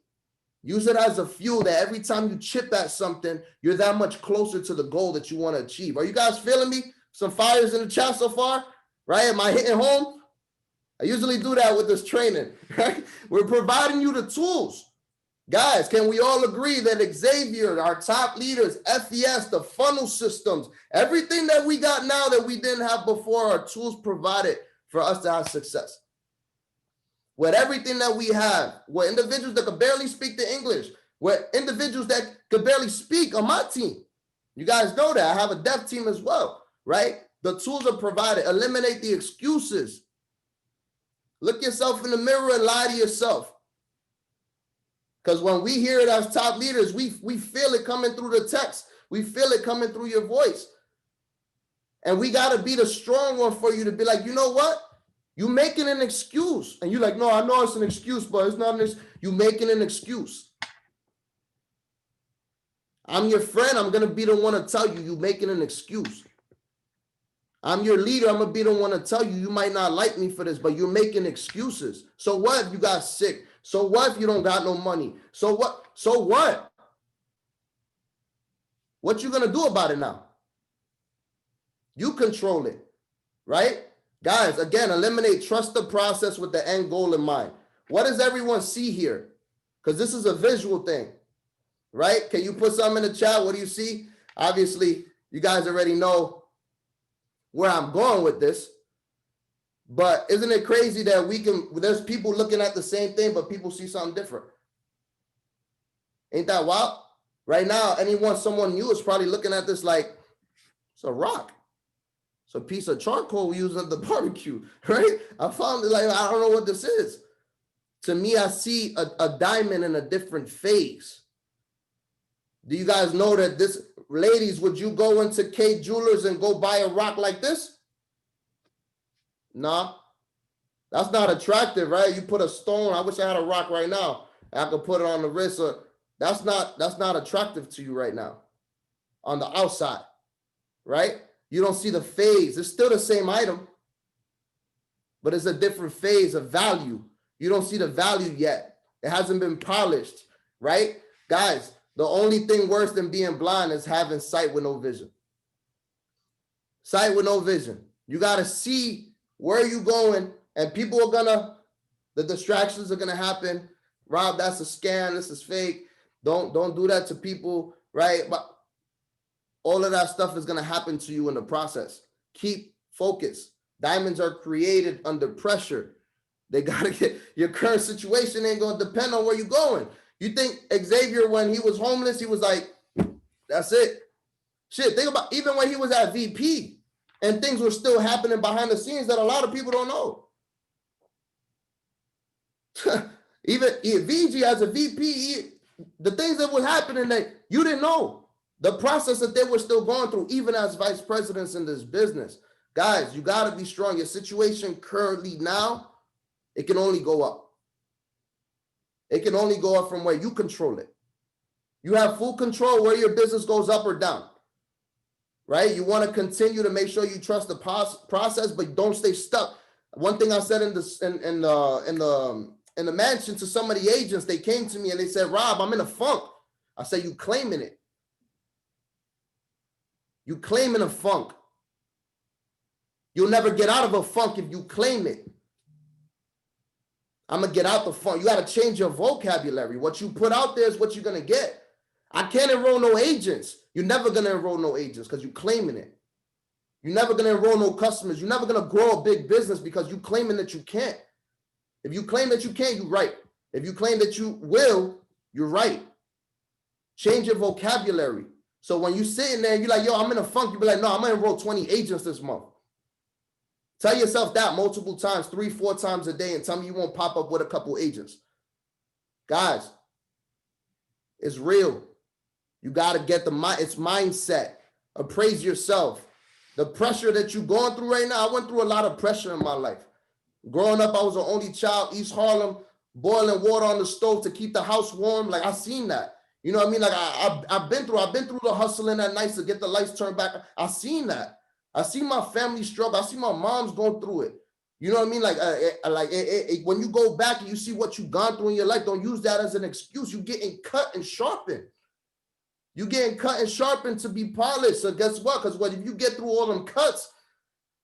Use it as a fuel that every time you chip at something, you're that much closer to the goal that you want to achieve. Are you guys feeling me? Some fires in the chat so far, right? Am I hitting home? I usually do that with this training, right? We're providing you the tools. Guys, can we all agree that Xavier, our top leaders, FES, the funnel systems, everything that we got now that we didn't have before are tools provided for us to have success? With everything that we have, with individuals that could barely speak the English, with individuals that could barely speak on my team. You guys know that. I have a deaf team as well, right? The tools are provided. Eliminate the excuses. Look yourself in the mirror and lie to yourself. Because when we hear it as top leaders, we feel it coming through the text. We feel it coming through your voice. And we got to be the strong one for you to be like, you know what? You making an excuse. And you're like, no, I know it's an excuse, but it's not an excuse. You making an excuse. I'm your friend. I'm going to be the one to tell you making an excuse. I'm your leader. I'm going to be the one to tell you might not like me for this, but you're making excuses. So what if you got sick? So what if you don't got no money? So what? So what? What you going to do about it now? You control it, right? Guys, again, eliminate, trust the process with the end goal in mind. What does everyone see here? because this is a visual thing, right? Can you put something in the chat? What do you see? Obviously, you guys already know where I'm going with this, but isn't it crazy that there's people looking at the same thing, but people see something different? Ain't that wild? Right now, someone new is probably looking at this like, it's a rock. It's a piece of charcoal we use at the barbecue, right? I found it like, I don't know what this is. To me, I see a diamond in a different phase. Do you guys know that this, ladies, would you go into K Jewelers and go buy a rock like this? Nah, that's not attractive, right? You put a stone, I wish I had a rock right now. I could put it on the wrist. That's not attractive to you right now on the outside, right? You don't see the phase. It's still the same item, but it's a different phase of value. You don't see the value yet. It hasn't been polished, right? Guys, the only thing worse than being blind is having sight with no vision. Sight with no vision. You got to see where you're going, and people are the distractions are going to happen. Rob, that's a scam. This is fake. Don't do that to people, right? But all of that stuff is going to happen to you in the process. Keep focused. Diamonds are created under pressure. They got to get, your current situation ain't going to depend on where you're going. You think Xavier, when he was homeless, he was like, that's it. Shit, think about even when he was at VP and things were still happening behind the scenes that a lot of people don't know. Even VG as a VP, the things that were happening that you didn't know, the process that they were still going through, even as vice presidents in this business. Guys, you got to be strong. Your situation currently now, it can only go up. It can only go up from where you control it. You have full control where your business goes up or down, right? You want to continue to make sure you trust the process, but don't stay stuck. One thing I said in the mansion to some of the agents, they came to me and they said, Rob, I'm in a funk. I said, you claiming it. You claiming a funk. You'll never get out of a funk if you claim it. I'm going to get out the funk. You got to change your vocabulary. What you put out there is what you're going to get. I can't enroll no agents. You're never going to enroll no agents because you're claiming it. You're never going to enroll no customers. You're never going to grow a big business because you're claiming that you can't. If you claim that you can't, you're right. If you claim that you will, you're right. Change your vocabulary. So when you're sitting there, you're like, yo, I'm in a funk. You be like, no, I'm going to enroll 20 agents this month. Tell yourself that multiple times, 3-4 times a day, and tell me you won't pop up with a couple agents. Guys, it's real. You got to get it's mindset. Appraise yourself. The pressure that you're going through right now, I went through a lot of pressure in my life. Growing up, I was the only child, East Harlem, boiling water on the stove to keep the house warm. Like, I seen that. You know what I mean? Like, I've been through the hustling at night to get the lights turned back. I seen that. I see my family struggle. I see my mom's going through it. You know what I mean? When you go back and you see what you've gone through in your life, don't use that as an excuse. You're getting cut and sharpened. You're getting cut and sharpened to be polished. So guess what? Because if you get through all them cuts,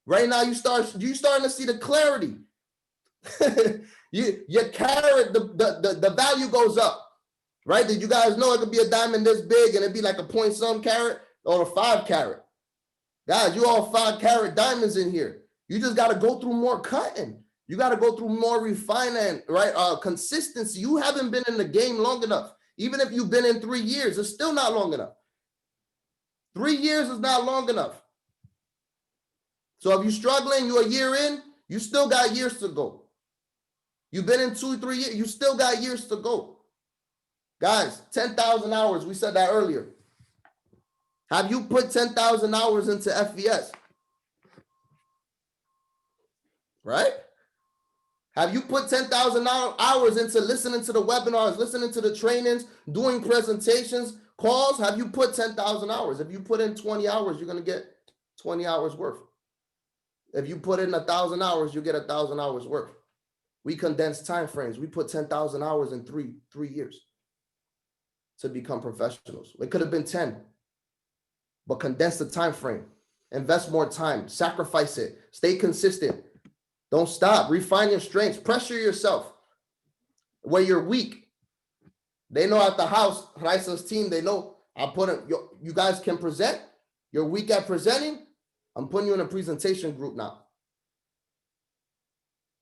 right now you're starting to see the clarity. Your carat, the value goes up, right? Did you guys know it could be a diamond this big and it'd be like a point some carat or a 5 carat? Guys, you all 5 carat diamonds in here. You just got to go through more cutting. You got to go through more refining, right? Consistency. You haven't been in the game long enough. Even if you've been in 3 years, it's still not long enough. 3 years is not long enough. So if you're struggling, you're a year in, you still got years to go. You've been in 2-3 years, you still got years to go. Guys, 10,000 hours, we said that earlier. Have you put 10,000 hours into FVS? Right? Have you put 10,000 hours into listening to the webinars, listening to the trainings, doing presentations, calls? Have you put 10,000 hours? If you put in 20 hours, you're going to get 20 hours worth. If you put in 1,000 hours, you get 1,000 hours worth. We condense time frames. We put 10,000 hours in three years to become professionals. It could have been 10. But condense the time frame, invest more time, sacrifice it, stay consistent. Don't stop, refine your strengths, pressure yourself where you're weak. They know at the house, Raysa's team, they know I put it, you guys can present. You're weak at presenting. I'm putting you in a presentation group now.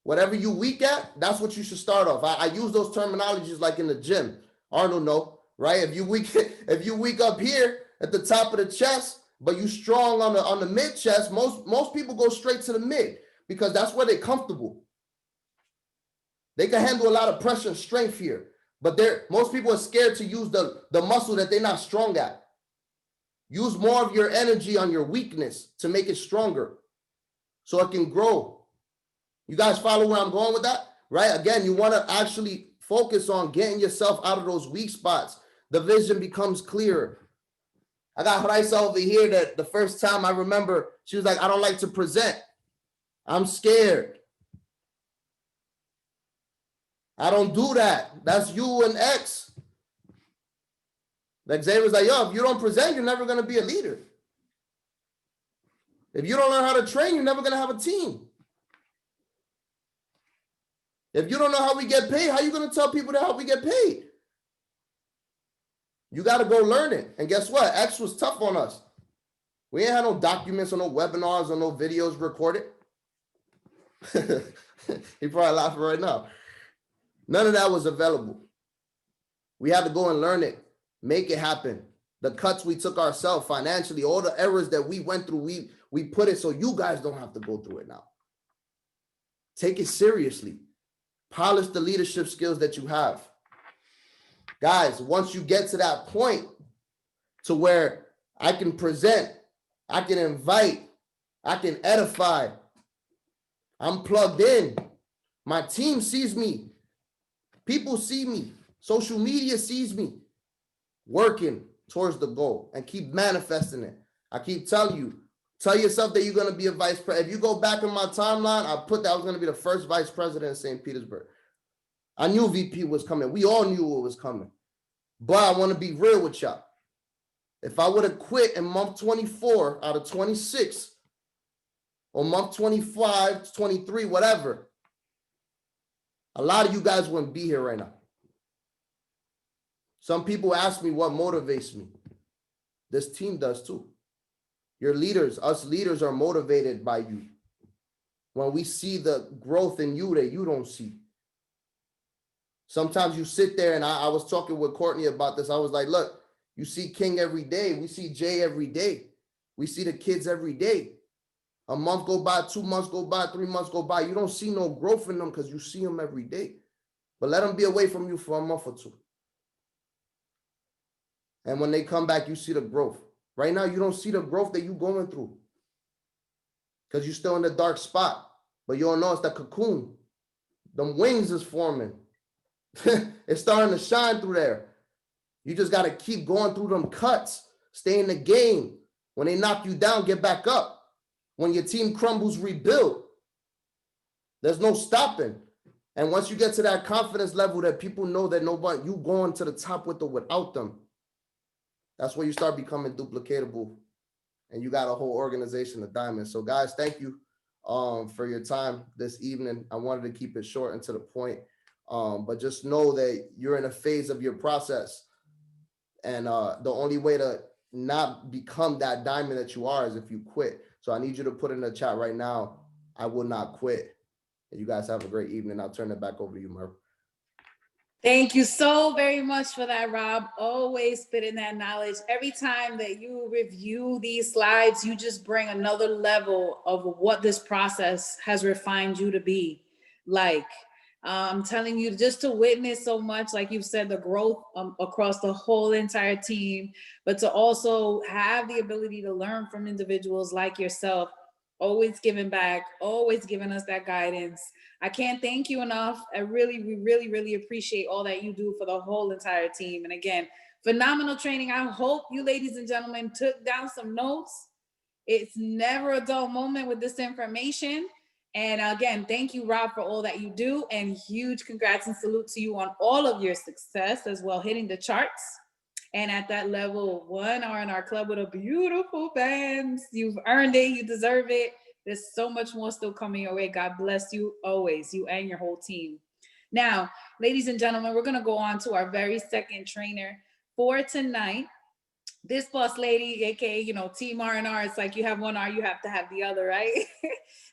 Whatever you weak at, that's what you should start off. I use those terminologies like in the gym. Arnold know, right? If you weak up here at the top of the chest, but you strong on the mid chest, most people go straight to the mid because that's where they're comfortable. They can handle a lot of pressure and strength here, but most people are scared to use the muscle that they're not strong at. Use more of your energy on your weakness to make it stronger so it can grow. You guys follow where I'm going with that? Right? Again, you want to actually focus on getting yourself out of those weak spots. The vision becomes clearer. I got Raysa over here that the first time I remember, she was like, I don't like to present. I'm scared. I don't do that. That's you and X. Like Xavier was like, yo, if you don't present, you're never going to be a leader. If you don't learn how to train, you're never going to have a team. If you don't know how we get paid, how are you going to tell people how we get paid? You got to go learn it. And guess what? X was tough on us. We ain't had no documents or no webinars or no videos recorded. He probably laughing right now. None of that was available. We had to go and learn it, make it happen. The cuts we took ourselves financially, all the errors that we went through, we put it so you guys don't have to go through it now. Take it seriously. Polish the leadership skills that you have. Guys, once you get to that point to where I can present, I can invite, I can edify, I'm plugged in, my team sees me, people see me, social media sees me working towards the goal and keep manifesting it. I keep telling you, tell yourself that you're going to be a vice president. If you go back in my timeline, I put that I was going to be the first vice president in St. Petersburg. I knew VP was coming. We all knew it was coming. But I want to be real with y'all. If I would have quit in month 24 out of 26, or month 25, 23, whatever, a lot of you guys wouldn't be here right now. Some people ask me what motivates me. This team does too. Your leaders, us leaders are motivated by you. When we see the growth in you that you don't see. Sometimes you sit there, and I was talking with Courtney about this. I was like, look, you see King every day. We see Jay every day. We see the kids every day. A month go by, 2 months go by, 3 months go by. You don't see no growth in them because you see them every day. But let them be away from you for a month or two. And when they come back, you see the growth. Right now, you don't see the growth that you're going through because you're still in the dark spot. But you don't know it's the cocoon. Them wings is forming. It's starting to shine through there. You just got to keep going through them cuts. Stay in the game. When they knock you down, get back up. When your team crumbles, rebuild. There's no stopping. And once you get to that confidence level that people know that nobody, you going to the top with or without them, that's where you start becoming duplicatable. And you got a whole organization of diamonds. So guys, thank you for your time this evening. I wanted to keep it short and to the point. But just know that you're in a phase of your process. And the only way to not become that diamond that you are is if you quit. So I need you to put in the chat right now, I will not quit. And you guys have a great evening. I'll turn it back over to you, Murph. Thank you so very much for that, Rob. Always spitting that knowledge. Every time that you review these slides, you just bring another level of what this process has refined you to be like. I'm telling you, just to witness so much, like you've said, the growth across the whole entire team, but to also have the ability to learn from individuals like yourself, always giving back, always giving us that guidance. I can't thank you enough. We really appreciate all that you do for the whole entire team. And again, phenomenal training. I hope you ladies and gentlemen took down some notes. It's never a dull moment with this information. And again, thank you, Rob, for all that you do, and huge congrats and salute to you on all of your success as well, hitting the charts. And at that level 1 R&R club with a beautiful band. You've earned it, you deserve it. There's so much more still coming your way. God bless you always, you and your whole team. Now, ladies and gentlemen, we're going to go on to our very second trainer for tonight. This boss lady, aka, Team R&R, it's like you have one R, you have to have the other, right?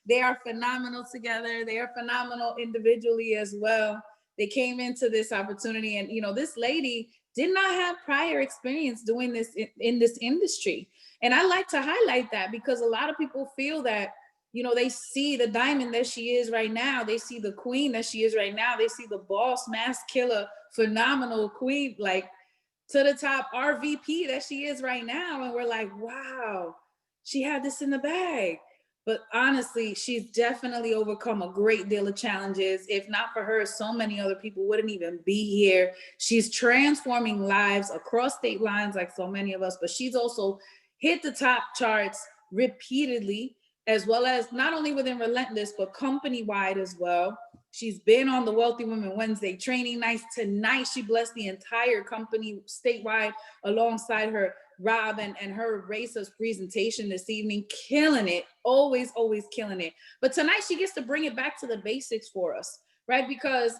They are phenomenal together. They are phenomenal individually as well. They came into this opportunity, and this lady did not have prior experience doing this in this industry. And I like to highlight that because a lot of people feel that, they see the diamond that she is right now. They see the queen that she is right now. They see the boss, mass killer, phenomenal queen, like to the top RVP that she is right now. And we're like, wow, she had this in the bag. But honestly, she's definitely overcome a great deal of challenges. If not for her, so many other people wouldn't even be here. She's transforming lives across state lines like so many of us, but she's also hit the top charts repeatedly, as well as not only within Relentless, but company-wide as well. She's been on the Wealthy Women Wednesday training nights. Tonight, she blessed the entire company statewide alongside her Rob and her Raysa's presentation this evening, killing it, always killing it. But tonight she gets to bring it back to the basics for us, right? Because,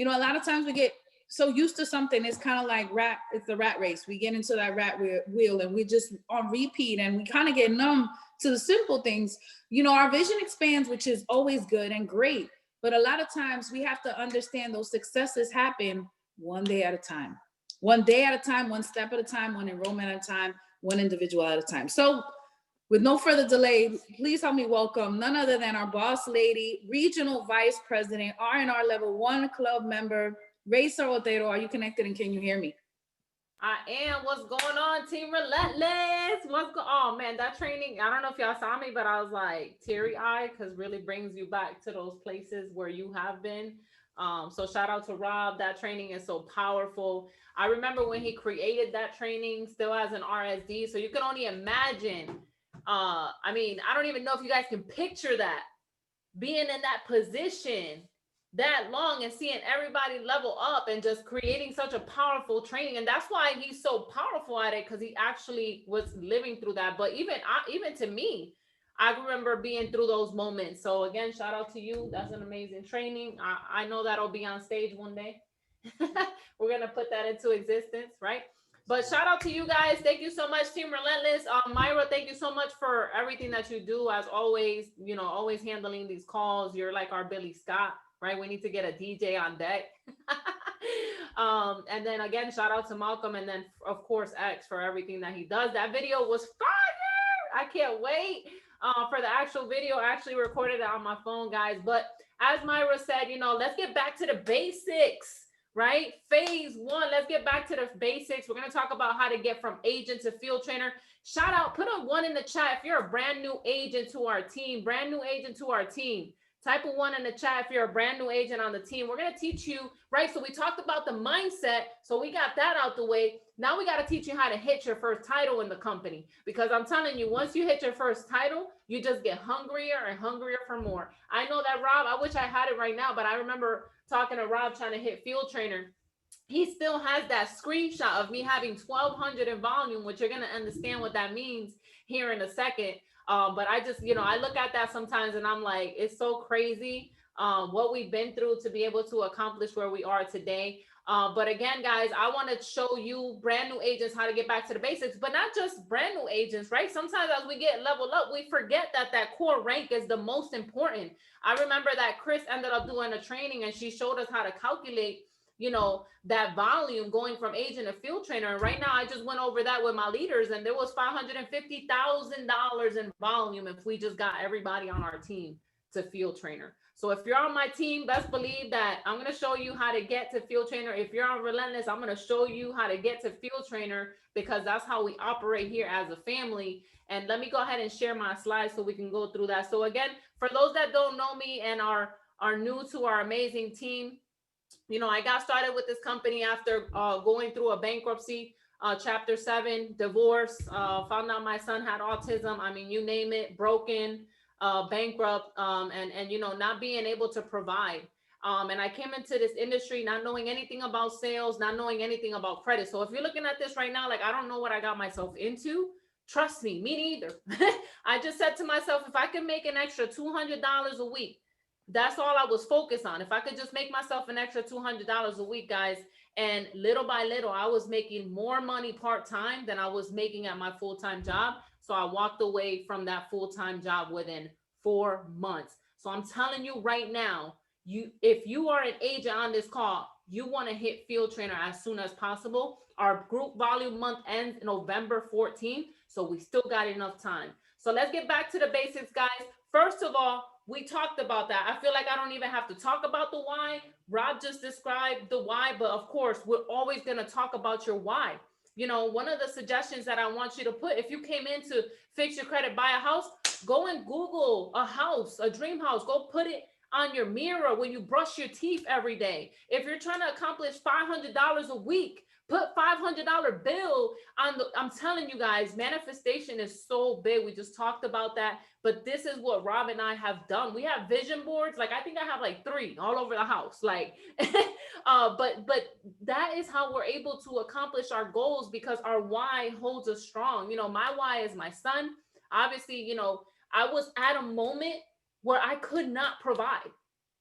a lot of times we get so used to something, it's kind of like it's the rat race. We get into that rat wheel and we just on repeat and we kind of get numb to the simple things. Our vision expands, which is always good and great. But a lot of times we have to understand those successes happen one day at a time. One day at a time, one step at a time, one enrollment at a time, one individual at a time. So with no further delay, please help me welcome none other than our boss lady, Regional Vice President, R&R Level 1 Club member, Raysa Otero. Are you connected and can you hear me? I am. What's going on, Team Relentless? Oh man, that training, I don't know if y'all saw me, but I was like teary-eyed because really brings you back to those places where you have been. So shout out to Rob. That training is so powerful. I remember when he created that training still as an RSD. So you can only imagine. I don't even know if you guys can picture that, being in that position that long and seeing everybody level up and just creating such a powerful training. And that's why he's so powerful at it, because he actually was living through that. But even to me, I remember being through those moments. So again, shout out to you. That's an amazing training. I know that'll be on stage one day. We're going to put that into existence, right? But shout out to you guys. Thank you so much, Team Relentless. Myra, thank you so much for everything that you do. As always, always handling these calls. You're like our Billy Scott, right? We need to get a DJ on deck. And then again, shout out to Malcolm. And then of course, X for everything that he does. That video was fire. I can't wait for the actual video. I actually recorded it on my phone, guys. But as Myra said, let's get back to the basics, right? Phase 1, let's get back to the basics. We're going to talk about how to get from agent to field trainer. Shout out, put a 1 in the chat if you're a brand new agent to our team, Type a 1 in the chat if you're a brand new agent on the team. We're going to teach you, right? So we talked about the mindset. So we got that out the way. Now we got to teach you how to hit your first title in the company. Because I'm telling you, once you hit your first title, you just get hungrier and hungrier for more. I know that Rob, I wish I had it right now, but I remember talking to Rob trying to hit field trainer. He still has that screenshot of me having 1,200 in volume, which you're going to understand what that means here in a second. But I just, I look at that sometimes and I'm like, it's so crazy what we've been through to be able to accomplish where we are today. But again, guys, I want to show you brand new agents how to get back to the basics, but not just brand new agents, right? Sometimes as we get leveled up, we forget that core rank is the most important. I remember that Chris ended up doing a training and she showed us how to calculate that volume going from agent to field trainer. And right now, I just went over that with my leaders and there was $550,000 in volume if we just got everybody on our team to field trainer. So if you're on my team, best believe that I'm going to show you how to get to field trainer. If you're on Relentless, I'm going to show you how to get to field trainer, because that's how we operate here as a family. And let me go ahead and share my slides so we can go through that. So again, for those that don't know me and are new to our amazing team, I got started with this company after going through a bankruptcy, chapter 7, divorce, found out my son had autism. I mean, you name it, broken, bankrupt, and not being able to provide. And I came into this industry not knowing anything about sales, not knowing anything about credit. So if you're looking at this right now, like, I don't know what I got myself into, trust me, me neither. I just said to myself, if I can make an extra $200 a week, That's all I was focused on. If I could just make myself an extra $200 a week, guys, and little by little, I was making more money part-time than I was making at my full-time job. So I walked away from that full-time job within 4 months. So I'm telling you right now, if you are an agent on this call, you want to hit field trainer as soon as possible. Our group volume month ends November 14th, so we still got enough time. So let's get back to the basics, guys. First of all, we talked about that. I feel like I don't even have to talk about the why. Rob just described the why, but of course, we're always going to talk about your why. You know, one of the suggestions that I want you to put, if you came in to fix your credit, buy a house, go and Google a house, a dream house. Go put it on your mirror when you brush your teeth every day. If you're trying to accomplish $500 a week, put $500 bill on the, I'm telling you guys, manifestation is so big. We just talked about that, but this is what Rob and I have done. We have vision boards. Like, I think I have like 3 all over the house. Like, but that is how we're able to accomplish our goals, because our why holds us strong. You know, my why is my son. Obviously, you know, I was at a moment where I could not provide.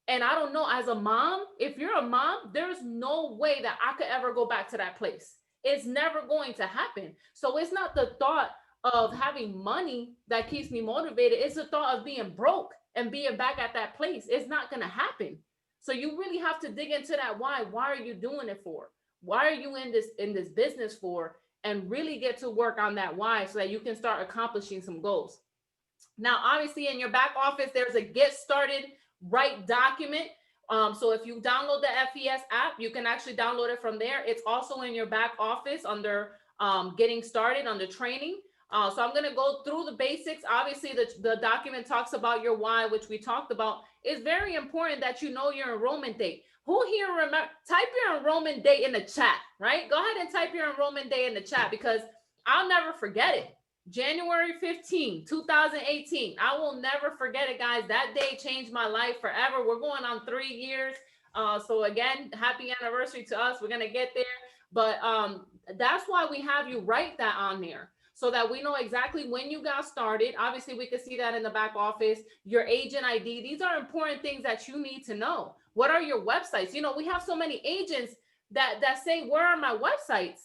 And I don't know, as a mom, if you're a mom, there's no way that I could ever go back to that place. It's never going to happen. So it's not the thought of having money that keeps me motivated. It's the thought of being broke and being back at that place. It's not going to happen. So you really have to dig into that why. Why are you doing it for? Why are you in this business for? And really get to work on that why, so that you can start accomplishing some goals. Now, obviously, in your back office, there's a get started right document. So if you download the FES app, you can actually download it from there. It's also in your back office under getting started, under training. So I'm going to go through the basics. Obviously, the document talks about your why, which we talked about. It's very important that you know your enrollment date. Who here remember? Type your enrollment date in the chat, right? Go ahead and type your enrollment date in the chat, because I'll never forget it. January 15, 2018. I will never forget it, guys. That day changed my life forever. We're going on 3 years. So again, happy anniversary to us. We're going to get there. But that's why we have you write that on there, so that we know exactly when you got started. Obviously, we can see that in the back office, your agent ID. These are important things that you need to know. What are your websites? You know, we have so many agents that say, where are my websites?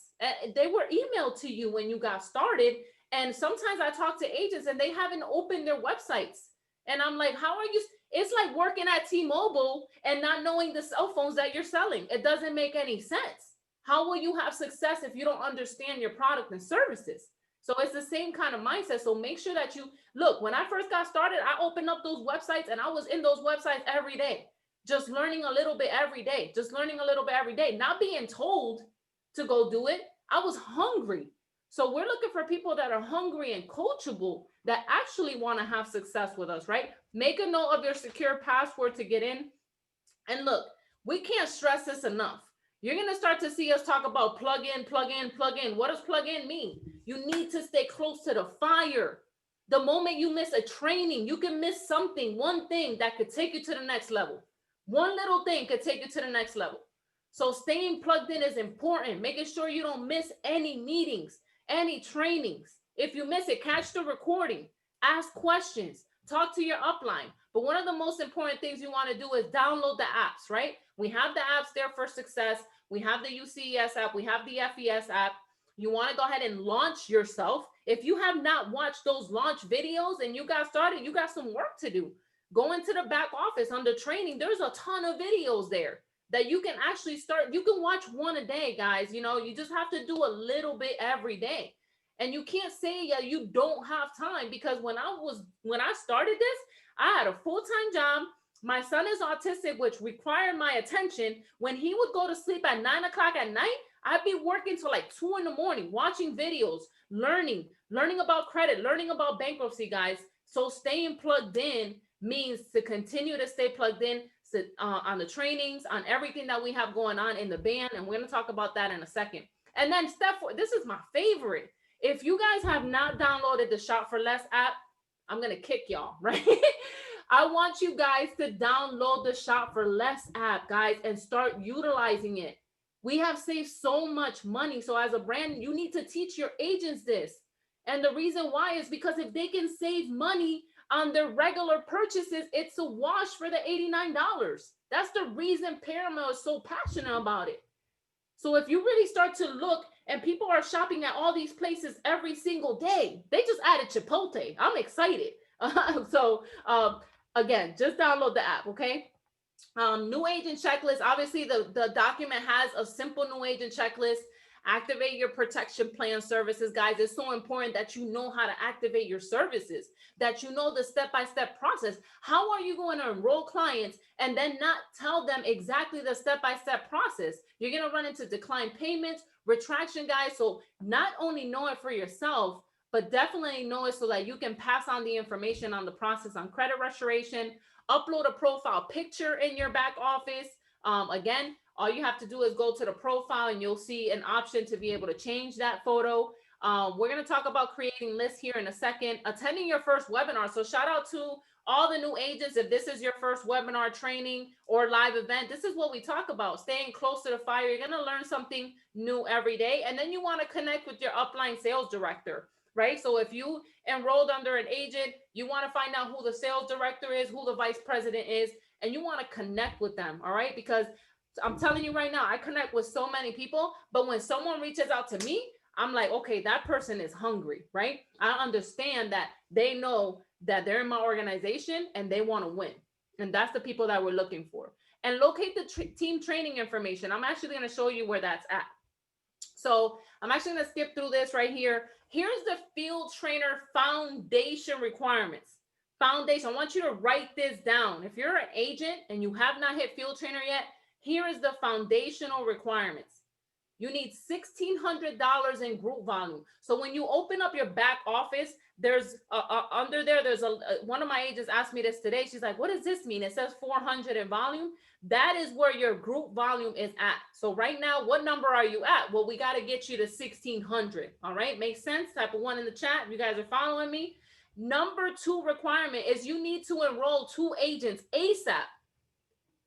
They were emailed to you when you got started. And sometimes I talk to agents and they haven't opened their websites. And I'm like, how are you? It's like working at T-Mobile and not knowing the cell phones that you're selling. It doesn't make any sense. How will you have success if you don't understand your product and services? So it's the same kind of mindset. So make sure that you look, when I first got started, I opened up those websites and I was in those websites every day, just learning a little bit every day, not being told to go do it. I was hungry. So we're looking for people that are hungry and coachable, that actually want to have success with us, right? Make a note of your secure password to get in. And look, we can't stress this enough. You're going to start to see us talk about plug in, plug in, plug in. What does plug in mean? You need to stay close to the fire. The moment you miss a training, you can miss something, one thing that could take you to the next level. One little thing could take you to the next level. So staying plugged in is important, making sure you don't miss any meetings, any trainings. If you miss it, catch the recording, ask questions, talk to your upline. But one of the most important things you want to do is download the apps, right? We have the apps there for success. We have the UCES app. We have the FES app. You want to go ahead and launch yourself. If you have not watched those launch videos and you got started, you got some work to do. Go into the back office under training. There's a ton of videos there that you can actually start. You can watch one a day, guys. You know, you just have to do a little bit every day. And you can't say, yeah, you don't have time, because when I started this, I had a full-time job. My son is autistic, which required my attention. When he would go to sleep at 9 o'clock at night, I'd be working till like 2 in the morning, watching videos, learning about credit, learning about bankruptcy, guys. So staying plugged in means to continue to stay plugged in on the trainings, on everything that we have going on in the band. And we're going to talk about that in a second. And then step 4, this is my favorite. If you guys have not downloaded the Shop for Less app, I'm going to kick y'all, right? I want you guys to download the Shop for Less app, guys, and start utilizing it. We have saved so much money. So as a brand, you need to teach your agents this. And the reason why is because if they can save money On their regular purchases, it's a wash for the $89. That's the reason Paramount is so passionate about it. So if you really start to look, and people are shopping at all these places every single day, they just added Chipotle. I'm excited. Again, just download the app, okay? New agent checklist. Obviously, the document has a simple new agent checklist. Activate your protection plan services, guys. It's so important that you know how to activate your services, that you know the step-by-step process. How are you going to enroll clients and then not tell them exactly the step-by-step process? You're going to run into declined payments, retraction, guys. So not only know it for yourself, but definitely know it so that you can pass on the information on the process on credit restoration. Upload a profile picture in your back office. Again, all you have to do is go to the profile and you'll see an option to be able to change that photo. We're going to talk about creating lists here in a second. Attending your first webinar. So shout out to all the new agents. If this is your first webinar, training, or live event, this is what we talk about. Staying close to the fire. You're going to learn something new every day. And then you want to connect with your upline sales director, right? So if you enrolled under an agent, you want to find out who the sales director is, who the vice president is, and you want to connect with them, all right? Because I'm telling you right now, I connect with so many people, but when someone reaches out to me, I'm like, okay, that person is hungry, right? I understand that they know that they're in my organization and they want to win. And that's the people that we're looking for. And locate the team training information. I'm actually going to show you where that's at. So I'm actually going to skip through this right here. Here's the field trainer foundation requirements. Foundation, I want you to write this down. If you're an agent and you have not hit field trainer yet, here is the foundational requirements. You need $1,600 in group volume. So when you open up your back office, there's under there, there's one of my agents asked me this today. She's like, what does this mean? It says 400 in volume. That is where your group volume is at. So right now, what number are you at? Well, we got to get you to 1,600. All right. Makes sense. Type of one in the chat. You guys are following me. Number 2 requirement is you need to enroll 2 agents ASAP.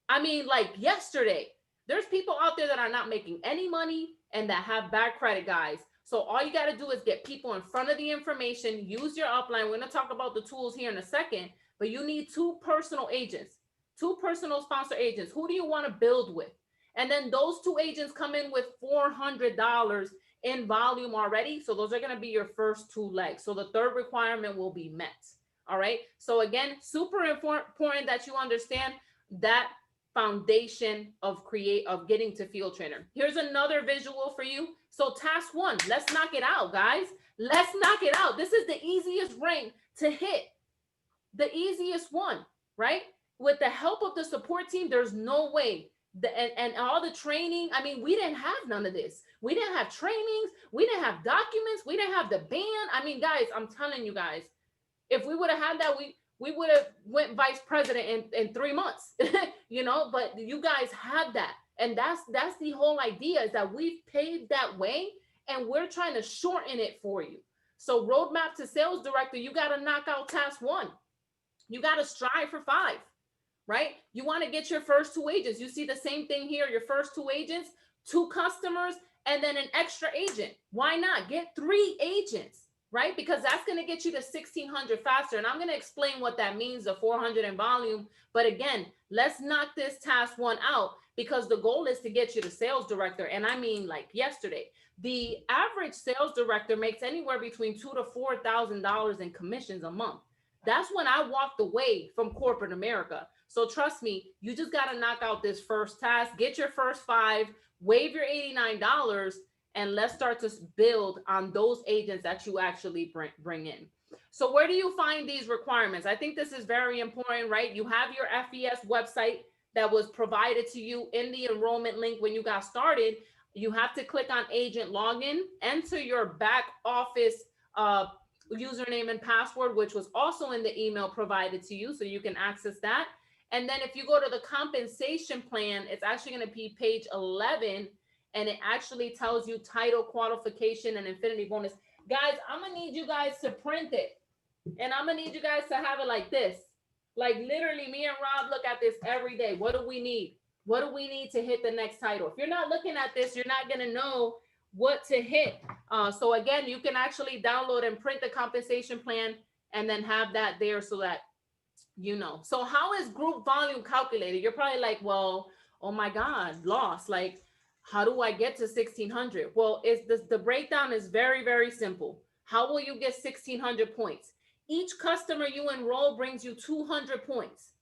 I mean, like yesterday. There's people out there that are not making any money and that have bad credit, guys. So all you got to do is get people in front of the information, use your upline. We're going to talk about the tools here in a second, but you need 2 personal agents, 2 personal sponsor agents. Who do you want to build with? And then those 2 agents come in with $400 in volume already. So those are going to be your first 2 legs. So the 3rd requirement will be met. All right. So again, super important that you understand that foundation of getting to field trainer. Here's another visual for you. So task 1, let's knock it out, guys. Let's knock it out. This is the easiest rank to hit. The easiest one, right? With the help of the support team, there's no way. And all the training, I mean, we didn't have none of this. We didn't have trainings. We didn't have documents. We didn't have the band. I mean, guys, I'm telling you guys, if we would have had that, we would have went vice president in 3 months, you know, but you guys had that. And that's the whole idea, is that we've paved that way and we're trying to shorten it for you. So roadmap to sales director, you got to knock out task 1. You got to strive for 5, right? You want to get your first 2 agents. You see the same thing here, your first 2 agents, 2 customers, and then an extra agent. Why not? Get 3 agents. Right? Because that's going to get you to 1,600 faster. And I'm going to explain what that means, the 400 in volume. But again, let's knock this task 1 out, because the goal is to get you to sales director. And I mean, like yesterday, the average sales director makes anywhere between $2,000 to $4,000 in commissions a month. That's when I walked away from corporate America. So trust me, you just got to knock out this first task, get your first 5, waive your $89, and let's start to build on those agents that you actually bring in. So where do you find these requirements? I think this is very important, right? You have your FES website that was provided to you in the enrollment link when you got started. You have to click on agent login, enter your back office username and password, which was also in the email provided to you, so you can access that. And then if you go to the compensation plan, it's actually going to be page 11. And it actually tells you title, qualification, and infinity bonus. Guys, I'm going to need you guys to print it. And I'm going to need you guys to have it like this. Like literally, me and Rob look at this every day. What do we need? What do we need to hit the next title? If you're not looking at this, you're not going to know what to hit. So again, you can actually download and print the compensation plan and then have that there so that you know. So how is group volume calculated? You're probably like, well, oh my God, lost. Like, how do I get to 1600? Well, it's the breakdown is very, very simple. How will you get 1600 points? Each customer you enroll brings you 200 points.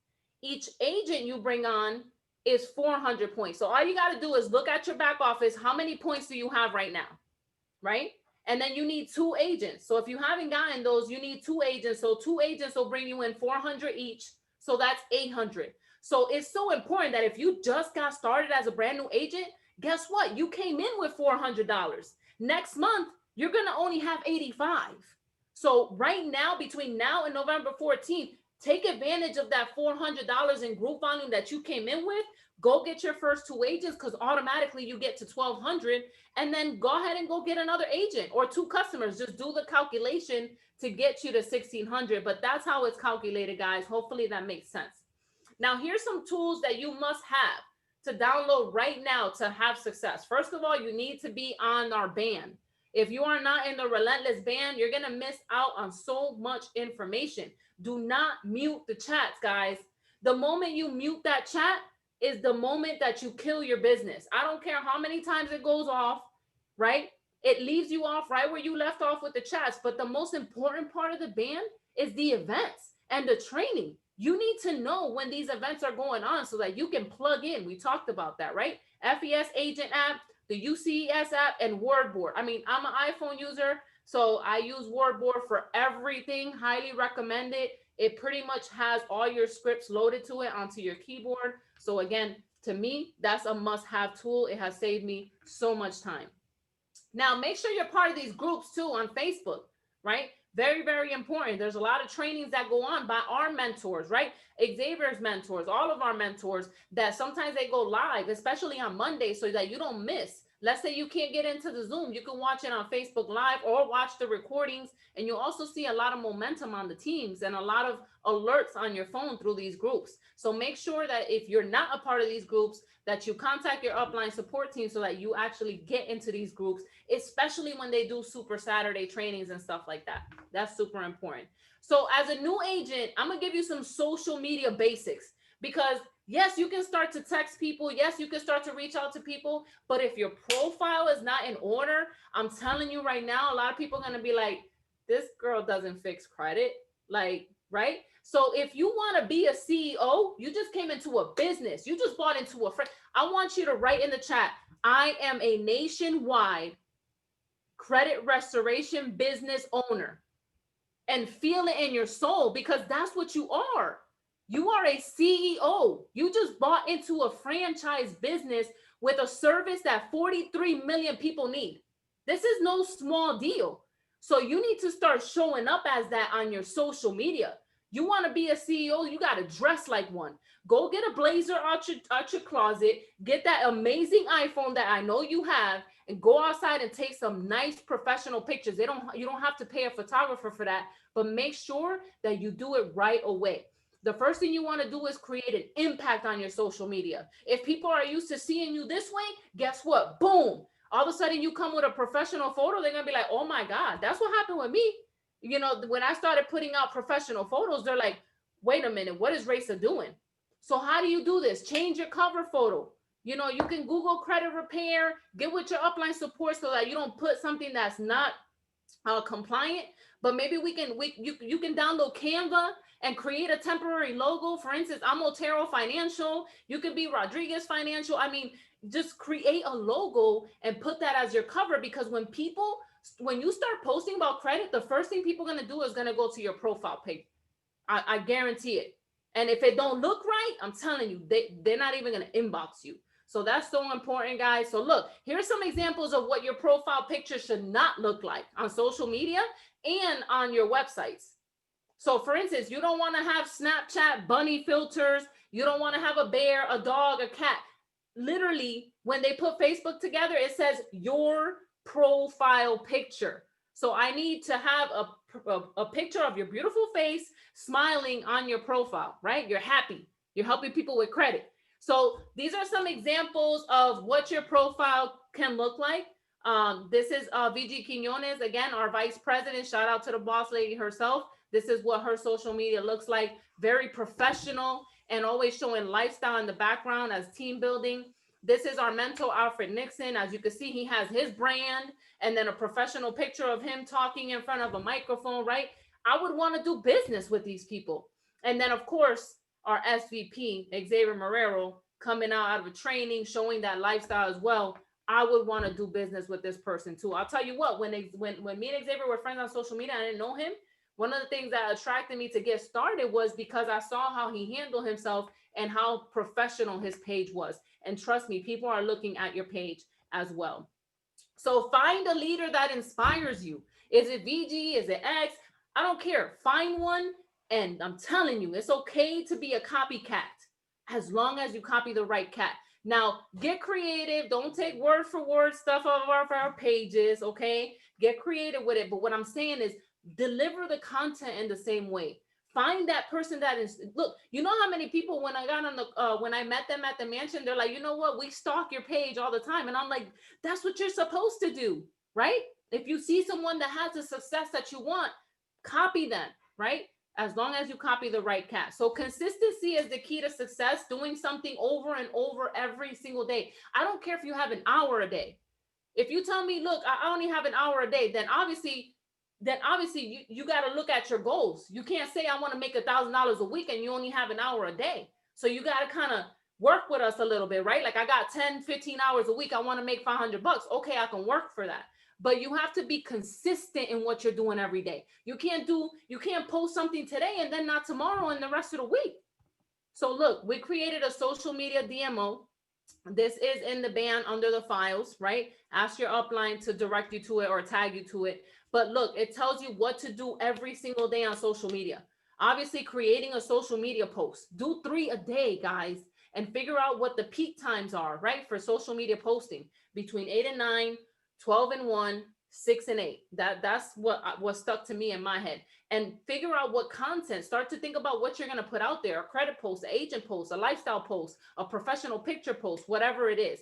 Each agent you bring on is 400 points. So all you got to do is look at your back office. How many points do you have right now? Right? And then you need 2 agents. So if you haven't gotten those, you need 2 agents. So 2 agents will bring you in 400 each. So that's 800. So it's so important that if you just got started as a brand new agent, guess what? You came in with $400. Next month, you're going to only have 85. So right now, between now and November 14th, take advantage of that $400 in group volume that you came in with. Go get your first 2 agents, because automatically you get to 1,200, and then go ahead and go get another agent or 2 customers. Just do the calculation to get you to 1,600, but that's how it's calculated, guys. Hopefully that makes sense. Now, here's some tools that you must have to download right now to have success. First of all, you need to be on our band. If you are not in the Relentless band, you're going to miss out on so much information. Do not mute the chats, guys. The moment you mute that chat is the moment that you kill your business. I don't care how many times it goes off, right? It leaves you off right where you left off with the chats. But the most important part of the band is the events and the training. You need to know when these events are going on so that you can plug in. We talked about that, right? FES Agent app, the UCES app, and WordBoard. I mean, I'm an iPhone user, so I use WordBoard for everything. Highly recommend it. It pretty much has all your scripts loaded to it onto your keyboard. So again, to me, that's a must-have tool. It has saved me so much time. Now, make sure you're part of these groups too on Facebook, right? Very, very important. There's a lot of trainings that go on by our mentors, right? Xavier's mentors, all of our mentors, that sometimes they go live, especially on Monday, so that you don't miss. Let's say you can't get into the Zoom, you can watch it on Facebook Live or watch the recordings, and you'll also see a lot of momentum on the teams and a lot of alerts on your phone through these groups. So make sure that if you're not a part of these groups, that you contact your upline support team so that you actually get into these groups, especially when they do Super Saturday trainings and stuff like that. That's super important. So as a new agent, I'm gonna give you some social media basics, because yes, you can start to text people. Yes, you can start to reach out to people. But if your profile is not in order, I'm telling you right now, a lot of people are going to be like, this girl doesn't fix credit. Like, right? So if you want to be a CEO, you just came into a business. You just bought into a friend. I want you to write in the chat, I am a nationwide credit restoration business owner, and feel it in your soul, because that's what you are. You are a CEO. You just bought into a franchise business with a service that 43 million people need. This is no small deal. So you need to start showing up as that on your social media. You want to be a CEO, you got to dress like one. Go get a blazer out your closet, get that amazing iPhone that I know you have, and go outside and take some nice professional pictures. You don't have to pay a photographer for that, but make sure that you do it right away. The first thing you want to do is create an impact on your social media. If people are used to seeing you this way, guess what? Boom. All of a sudden you come with a professional photo, they're going to be like, oh my God, that's what happened with me. You know, when I started putting out professional photos, they're like, wait a minute, what is Raysa doing? So how do you do this? Change your cover photo. You know, you can Google credit repair, get with your upline support so that you don't put something that's not compliant. But maybe you can download Canva and create a temporary logo. For instance, I'm Otero Financial. You could be Rodriguez Financial. I mean, just create a logo and put that as your cover, because when you start posting about credit, the first thing people are going to do is going to go to your profile page. I guarantee it. And if it don't look right, I'm telling you, they're not even going to inbox you. So that's so important, guys. So look, here's some examples of what your profile picture should not look like on social media and on your websites. So for instance, you don't want to have Snapchat bunny filters. You don't want to have a bear, a dog, a cat. Literally, when they put Facebook together, it says your profile picture. So I need to have a picture of your beautiful face smiling on your profile, right? You're happy. You're helping people with credit. So these are some examples of what your profile can look like. This is VG Quinones, again, our vice president. Shout out to the boss lady herself. This is what her social media looks like. Very professional and always showing lifestyle in the background as team building. This is our mentor, Alfred Nixon. As you can see, he has his brand and then a professional picture of him talking in front of a microphone, right? I would want to do business with these people. And then, of course, our SVP, Xavier Marrero, coming out of a training, showing that lifestyle as well. I would want to do business with this person too. I'll tell you what, when me and Xavier were friends on social media, I didn't know him. One of the things that attracted me to get started was because I saw how he handled himself and how professional his page was. And trust me, people are looking at your page as well. So find a leader that inspires you. Is it VG? Is it X? I don't care. Find one. And I'm telling you, it's okay to be a copycat as long as you copy the right cat. Now, get creative. Don't take word for word stuff off of our pages, okay? Get creative with it. But what I'm saying is deliver the content in the same way. Find that person that is, look, you know how many people when I got on the, when I met them at the mansion, they're like, you know what? We stalk your page all the time. And I'm like, that's what you're supposed to do, right? If you see someone that has the success that you want, copy them, right? As long as you copy the right cat. So consistency is the key to success, doing something over and over every single day. I don't care if you have an hour a day. If you tell me, look, I only have an hour a day, then obviously you got to look at your goals. You can't say I want to make $1,000 a week and you only have an hour a day. So you got to kind of work with us a little bit, right? Like I got 10, 15 hours a week. I want to make $500. Okay, I can work for that. But you have to be consistent in what you're doing every day. You can't post something today and then not tomorrow and the rest of the week. So look, we created a social media DMO. This is in the band under the files, right? Ask your upline to direct you to it or tag you to it. But look, it tells you what to do every single day on social media. Obviously, creating a social media post. Do 3 a day, guys, and figure out what the peak times are, right? For social media posting between 8 and 9, 12 and 1, 6 and 8. That's what stuck to me in my head. And figure out what content. Start to think about what you're going to put out there. A credit post, an agent post, a lifestyle post, a professional picture post, whatever it is.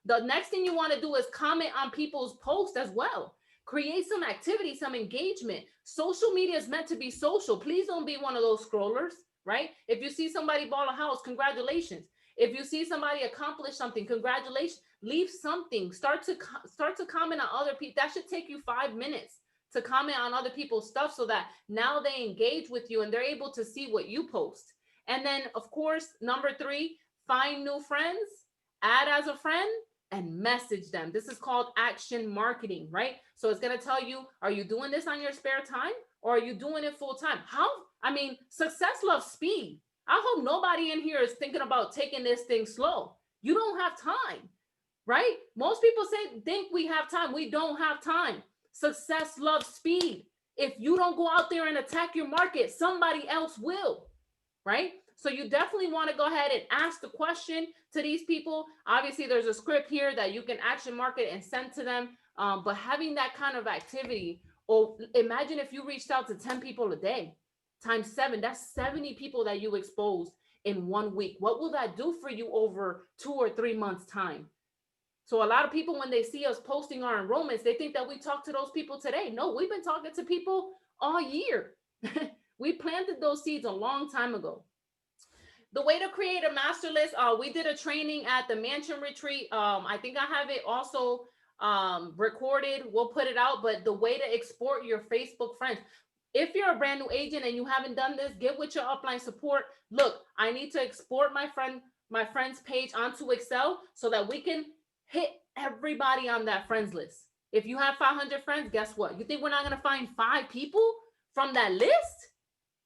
The next thing you want to do is comment on people's posts as well. Create some activity, some engagement. Social media is meant to be social. Please don't be one of those scrollers, right? If you see somebody bought a house, congratulations. If you see somebody accomplish something, congratulations. Leave something. Start to comment on other people. That should take you 5 minutes to comment on other people's stuff so that now they engage with you and they're able to see what you post. And then, of course, number 3, find new friends, add as a friend, and message them. This is called action marketing, right? So it's going to tell you, are you doing this on your spare time or are you doing it full time? Success loves speed. I hope nobody in here is thinking about taking this thing slow. You don't have time, right? Most people think we have time. We don't have time. Success loves speed. If you don't go out there and attack your market, somebody else will, right? So you definitely want to go ahead and ask the question to these people. Obviously, there's a script here that you can action market and send to them. But having that kind of activity, or imagine if you reached out to 10 people a day, times 7, that's 70 people that you exposed in 1 week. What will that do for you over 2 or 3 months' time? So a lot of people, when they see us posting our enrollments, they think that we talk to those people today. No, we've been talking to people all year. We planted those seeds a long time ago. The way to create a master list, we did a training at the Mansion Retreat. I think I have it also recorded. We'll put it out. But the way to export your Facebook friends. If you're a brand new agent and you haven't done this, get with your upline support. Look, I need to export my friend's page onto Excel so that we can hit everybody on that friends list. If you have 500 friends, guess what? You think we're not going to find 5 people from that list?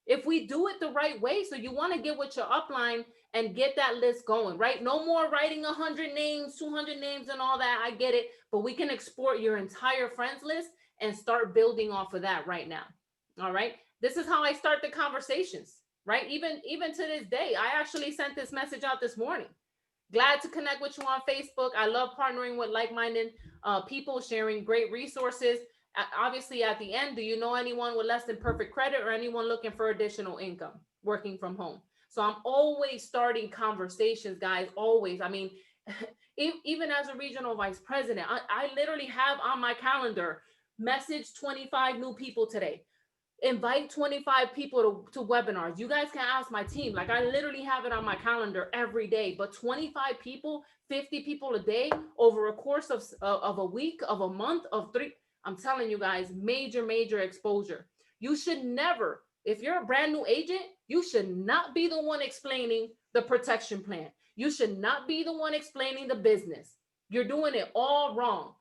If we do it the right way, so you want to get with your upline and get that list going, right? No more writing 100 names, 200 names and all that. I get it. But we can export your entire friends list and start building off of that right now. All right. This is how I start the conversations, right? Even to this day, I actually sent this message out this morning. Glad to connect with you on Facebook. I love partnering with like-minded people, sharing great resources. Obviously, at the end, do you know anyone with less than perfect credit or anyone looking for additional income working from home? So I'm always starting conversations, guys, always. I mean, even as a regional vice president, I literally have on my calendar, message 25 new people today. Invite 25 people to webinars. You guys can ask my team. Like, I literally have it on my calendar every day, but 25 people, 50 people a day over a course of a week, of a month, of 3, I'm telling you guys, major exposure. You should never, if you're a brand new agent, you should not be the one explaining the protection plan. You should not be the one explaining the business. You're doing it all wrong.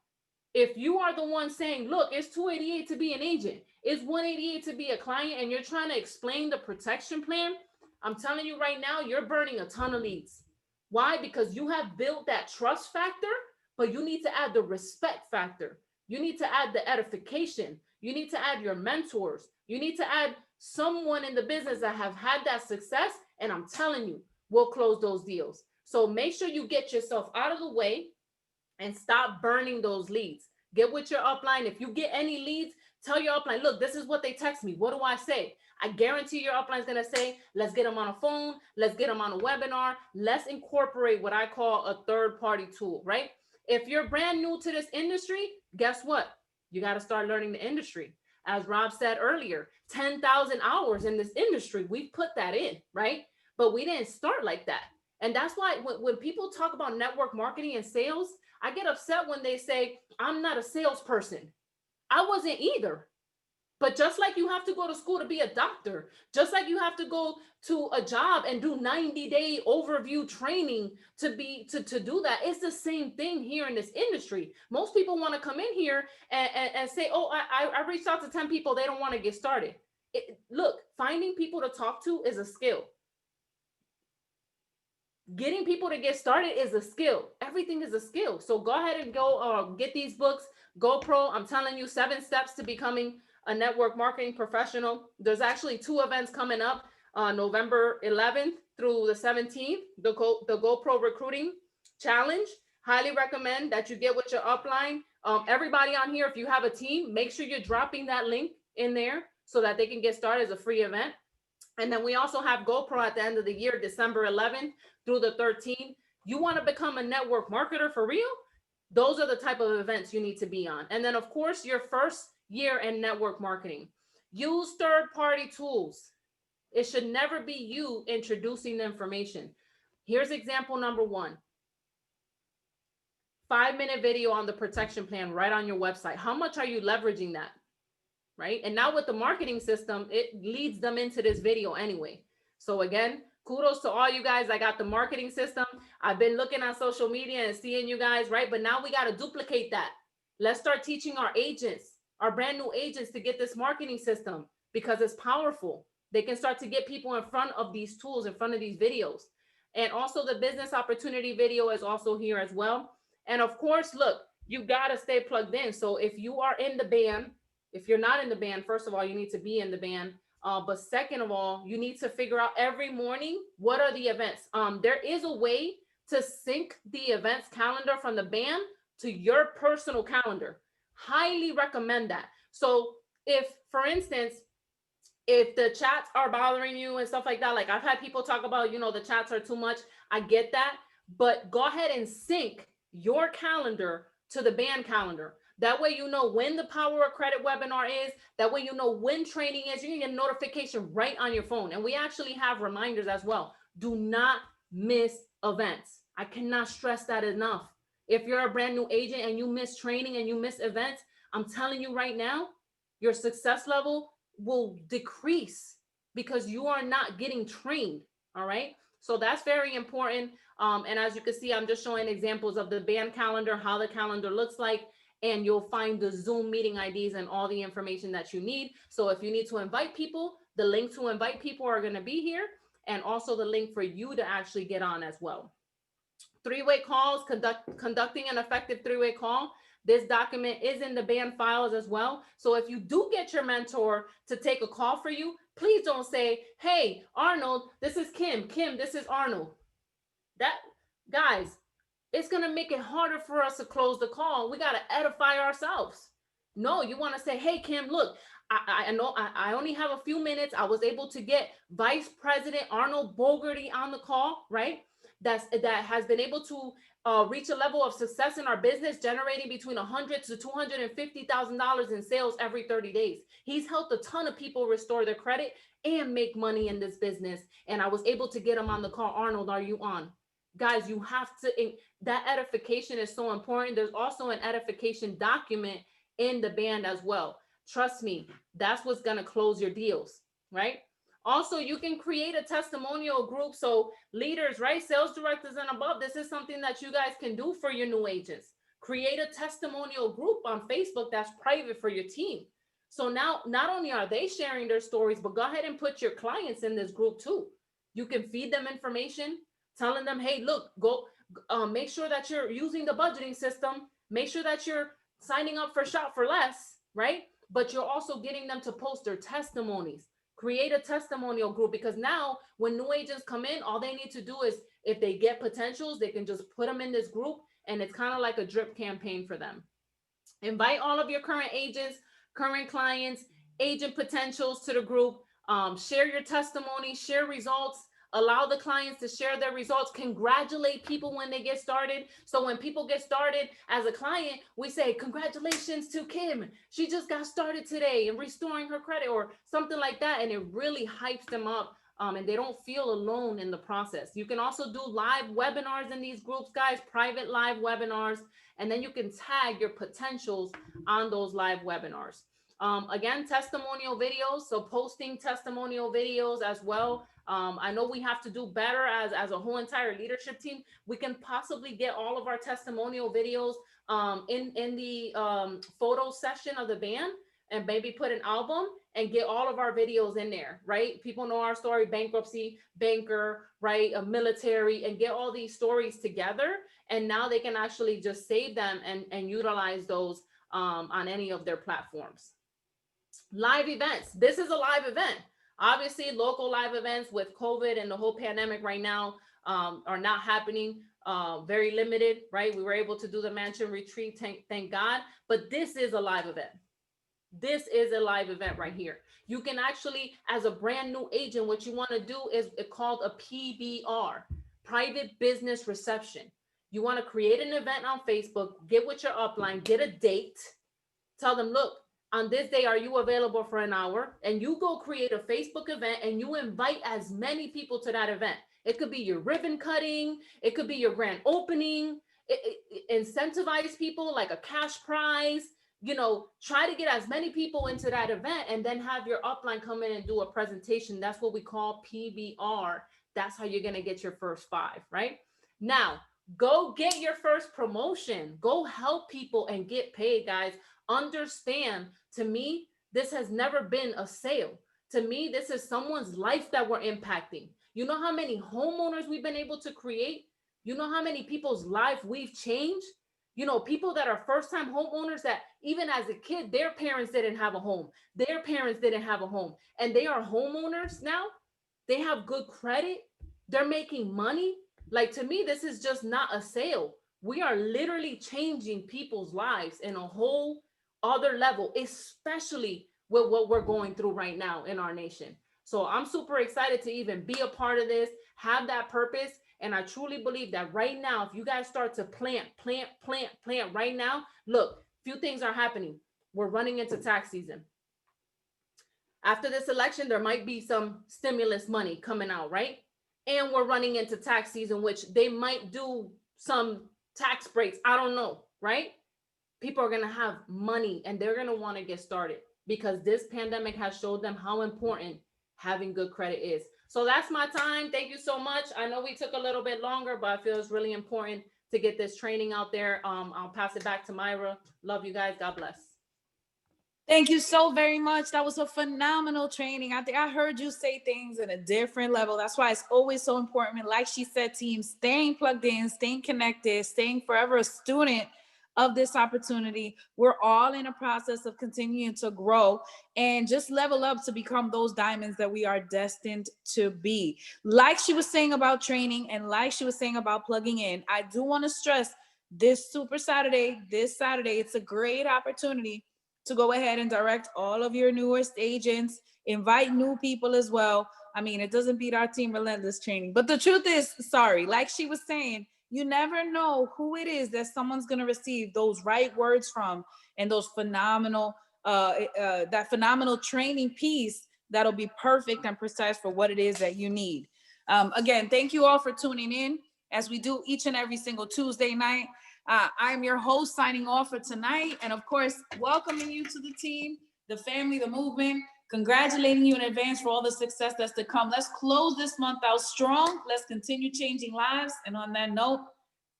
If you are the one saying, look, it's $288 to be an agent, it's $188 to be a client, and you're trying to explain the protection plan, I'm telling you right now, you're burning a ton of leads. Why? Because you have built that trust factor, but you need to add the respect factor. You need to add the edification. You need to add your mentors. You need to add someone in the business that have had that success, and I'm telling you, we'll close those deals. So make sure you get yourself out of the way and stop burning those leads. Get with your upline. If you get any leads, tell your upline, look, this is what they text me. What do I say? I guarantee your upline is going to say, let's get them on a phone. Let's get them on a webinar. Let's incorporate what I call a third-party tool, right? If you're brand new to this industry, guess what? You got to start learning the industry. As Rob said earlier, 10,000 hours in this industry, we put that in, right? But we didn't start like that. And that's why when people talk about network marketing and sales, I get upset when they say, I'm not a salesperson. I wasn't either. But just like you have to go to school to be a doctor, just like you have to go to a job and do 90-day overview training to do that, it's the same thing here in this industry. Most people want to come in here and say, oh, I reached out to 10 people. They don't want to get started. Look, finding people to talk to is a skill. Getting people to get started is a skill. Everything is a skill. So go ahead and go get these books. GoPro, I'm telling you, 7 steps to becoming a network marketing professional. There's actually 2 events coming up, November 11th through the 17th, the GoPro Recruiting Challenge. Highly recommend that you get with your upline. Everybody on here, if you have a team, make sure you're dropping that link in there so that they can get started as a free event. And then we also have GoPro at the end of the year, December 11th through the 13th. You want to become a network marketer for real? Those are the type of events you need to be on. And then, of course, your first year in network marketing. Use third-party tools. It should never be you introducing the information. Here's example number 1. 5-minute video on the protection plan right on your website. How much are you leveraging that? Right? And now with the marketing system, it leads them into this video anyway. So again, kudos to all you guys. I got the marketing system. I've been looking on social media and seeing you guys, right? But now we got to duplicate that. Let's start teaching our agents, our brand new agents, to get this marketing system because it's powerful. They can start to get people in front of these tools, in front of these videos. And also the business opportunity video is also here as well. And of course, look, you got to stay plugged in. So if you are in the band, if you're not in the band, first of all, you need to be in the band. But second of all, you need to figure out every morning, what are the events? There is a way to sync the events calendar from the band to your personal calendar. Highly recommend that. So if, for instance, if the chats are bothering you and stuff like that, like I've had people talk about, you know, the chats are too much. I get that, but go ahead and sync your calendar to the band calendar. That way, you know when the Power of Credit webinar is. That way, you know when training is. You can get a notification right on your phone. And we actually have reminders as well. Do not miss events. I cannot stress that enough. If you're a brand new agent and you miss training and you miss events, I'm telling you right now, your success level will decrease because you are not getting trained. All right. So that's very important. And as you can see, I'm just showing examples of the band calendar, how the calendar looks like. And you'll find the Zoom meeting IDs and all the information that you need. So if you need to invite people, the link to invite people are going to be here, and also the link for you to actually get on as well. 3-way calls, conducting an effective 3-way call. This document is in the band files as well. So if you do get your mentor to take a call for you, please don't say, hey, Arnold, this is Kim. Kim, this is Arnold. That, guys, it's going to make it harder for us to close the call. We got to edify ourselves. No, you want to say, hey, Kim, look, I know I only have a few minutes. I was able to get Vice President Arnold Bogarty on the call, right? that has been able to reach a level of success in our business, generating between $100,000 to $250,000 in sales every 30 days. He's helped a ton of people restore their credit and make money in this business. And I was able to get him on the call. Arnold, are you on? Guys, you have to, that edification is so important. There's also an edification document in the band as well. Trust me, that's what's going to close your deals, right? Also, you can create a testimonial group. So leaders, right? Sales directors and above, this is something that you guys can do for your new agents. Create a testimonial group on Facebook that's private for your team. So now, not only are they sharing their stories, but go ahead and put your clients in this group too. You can feed them information, telling them, hey, look, go make sure that you're using the budgeting system. Make sure that you're signing up for Shop for Less, right? But you're also getting them to post their testimonies. Create a testimonial group, because now when new agents come in, all they need to do is, if they get potentials, they can just put them in this group, and it's kind of like a drip campaign for them. Invite all of your current agents, current clients, agent potentials to the group. Share your testimony, share results. Allow the clients to share their results. Congratulate people when they get started. So when people get started as a client, we say, congratulations to Kim. She just got started today and restoring her credit, or something like that. And it really hypes them up, and they don't feel alone in the process. You can also do live webinars in these groups, guys, private live webinars. And then you can tag your potentials on those live webinars. Again, testimonial videos. So posting testimonial videos as well. I know we have to do better as a whole entire leadership team. We can possibly get all of our testimonial videos in the photo session of the band, and maybe put an album and get all of our videos in there, right? People know our story, bankruptcy, banker, right? A military, and get all these stories together. And now they can actually just save them and utilize those on any of their platforms. Live events. This is a live event. Obviously, local live events with COVID and the whole pandemic right now are not happening, very limited, right? We were able to do the mansion retreat, thank God, but this is a live event. This is a live event right here. You can actually, as a brand new agent, what you want to do is called a PBR, private business reception. You want to create an event on Facebook, get with your upline, get a date, tell them, look, on this day, are you available for an hour? And you go create a Facebook event and you invite as many people to that event. It could be your ribbon cutting. It could be your grand opening. Incentivize people like a cash prize. You know, try to get as many people into that event, and then have your upline come in and do a presentation. That's what we call PBR. That's how you're going to get your first 5, right? Now, go get your first promotion. Go help people and get paid, guys. Understand, to me, this has never been a sale. To me, this is someone's life that we're impacting. You know how many homeowners we've been able to create? You know how many people's life we've changed? You know, people that are first-time homeowners that even as a kid, their parents didn't have a home. Their parents didn't have a home. And they are homeowners now. They have good credit. They're making money. Like, to me, this is just not a sale. We are literally changing people's lives in a whole other level, especially with what we're going through right now in our nation. So I'm super excited to even be a part of this, have that purpose. And I truly believe that right now, if you guys start to plant right now, look, few things are happening. We're running into tax season. After this election, there might be some stimulus money coming out, right? And we're running into tax season, which they might do some tax breaks. I don't know, right? People are going to have money and they're going to want to get started, because this pandemic has showed them how important having good credit is. So that's my time. Thank you so much. I know we took a little bit longer, but I feel it's really important to get this training out there. I'll pass it back to Myra. Love you guys. God bless. Thank you so very much. That was a phenomenal training. I think I heard you say things at a different level. That's why it's always so important. Like she said, team, staying plugged in, staying connected, staying forever a student of this opportunity. We're all in a process of continuing to grow and just level up to become those diamonds that we are destined to be. Like she was saying about training, and like she was saying about plugging in, I do want to stress this Saturday, it's a great opportunity to go ahead and direct all of your newest agents, invite new people as well. I mean, it doesn't beat our Team Relentless training. But the truth is, sorry, like she was saying, you never know who it is that someone's going to receive those right words from, and those phenomenal, that phenomenal training piece that'll be perfect and precise for what it is that you need. Again, thank you all for tuning in as we do each and every single Tuesday night. I'm your host signing off for tonight. And of course, welcoming you to the team, the family, the movement, congratulating you in advance for all the success that's to come. Let's close this month out strong. Let's continue changing lives. And on that note,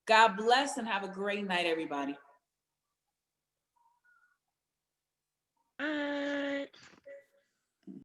God bless and have a great night, everybody.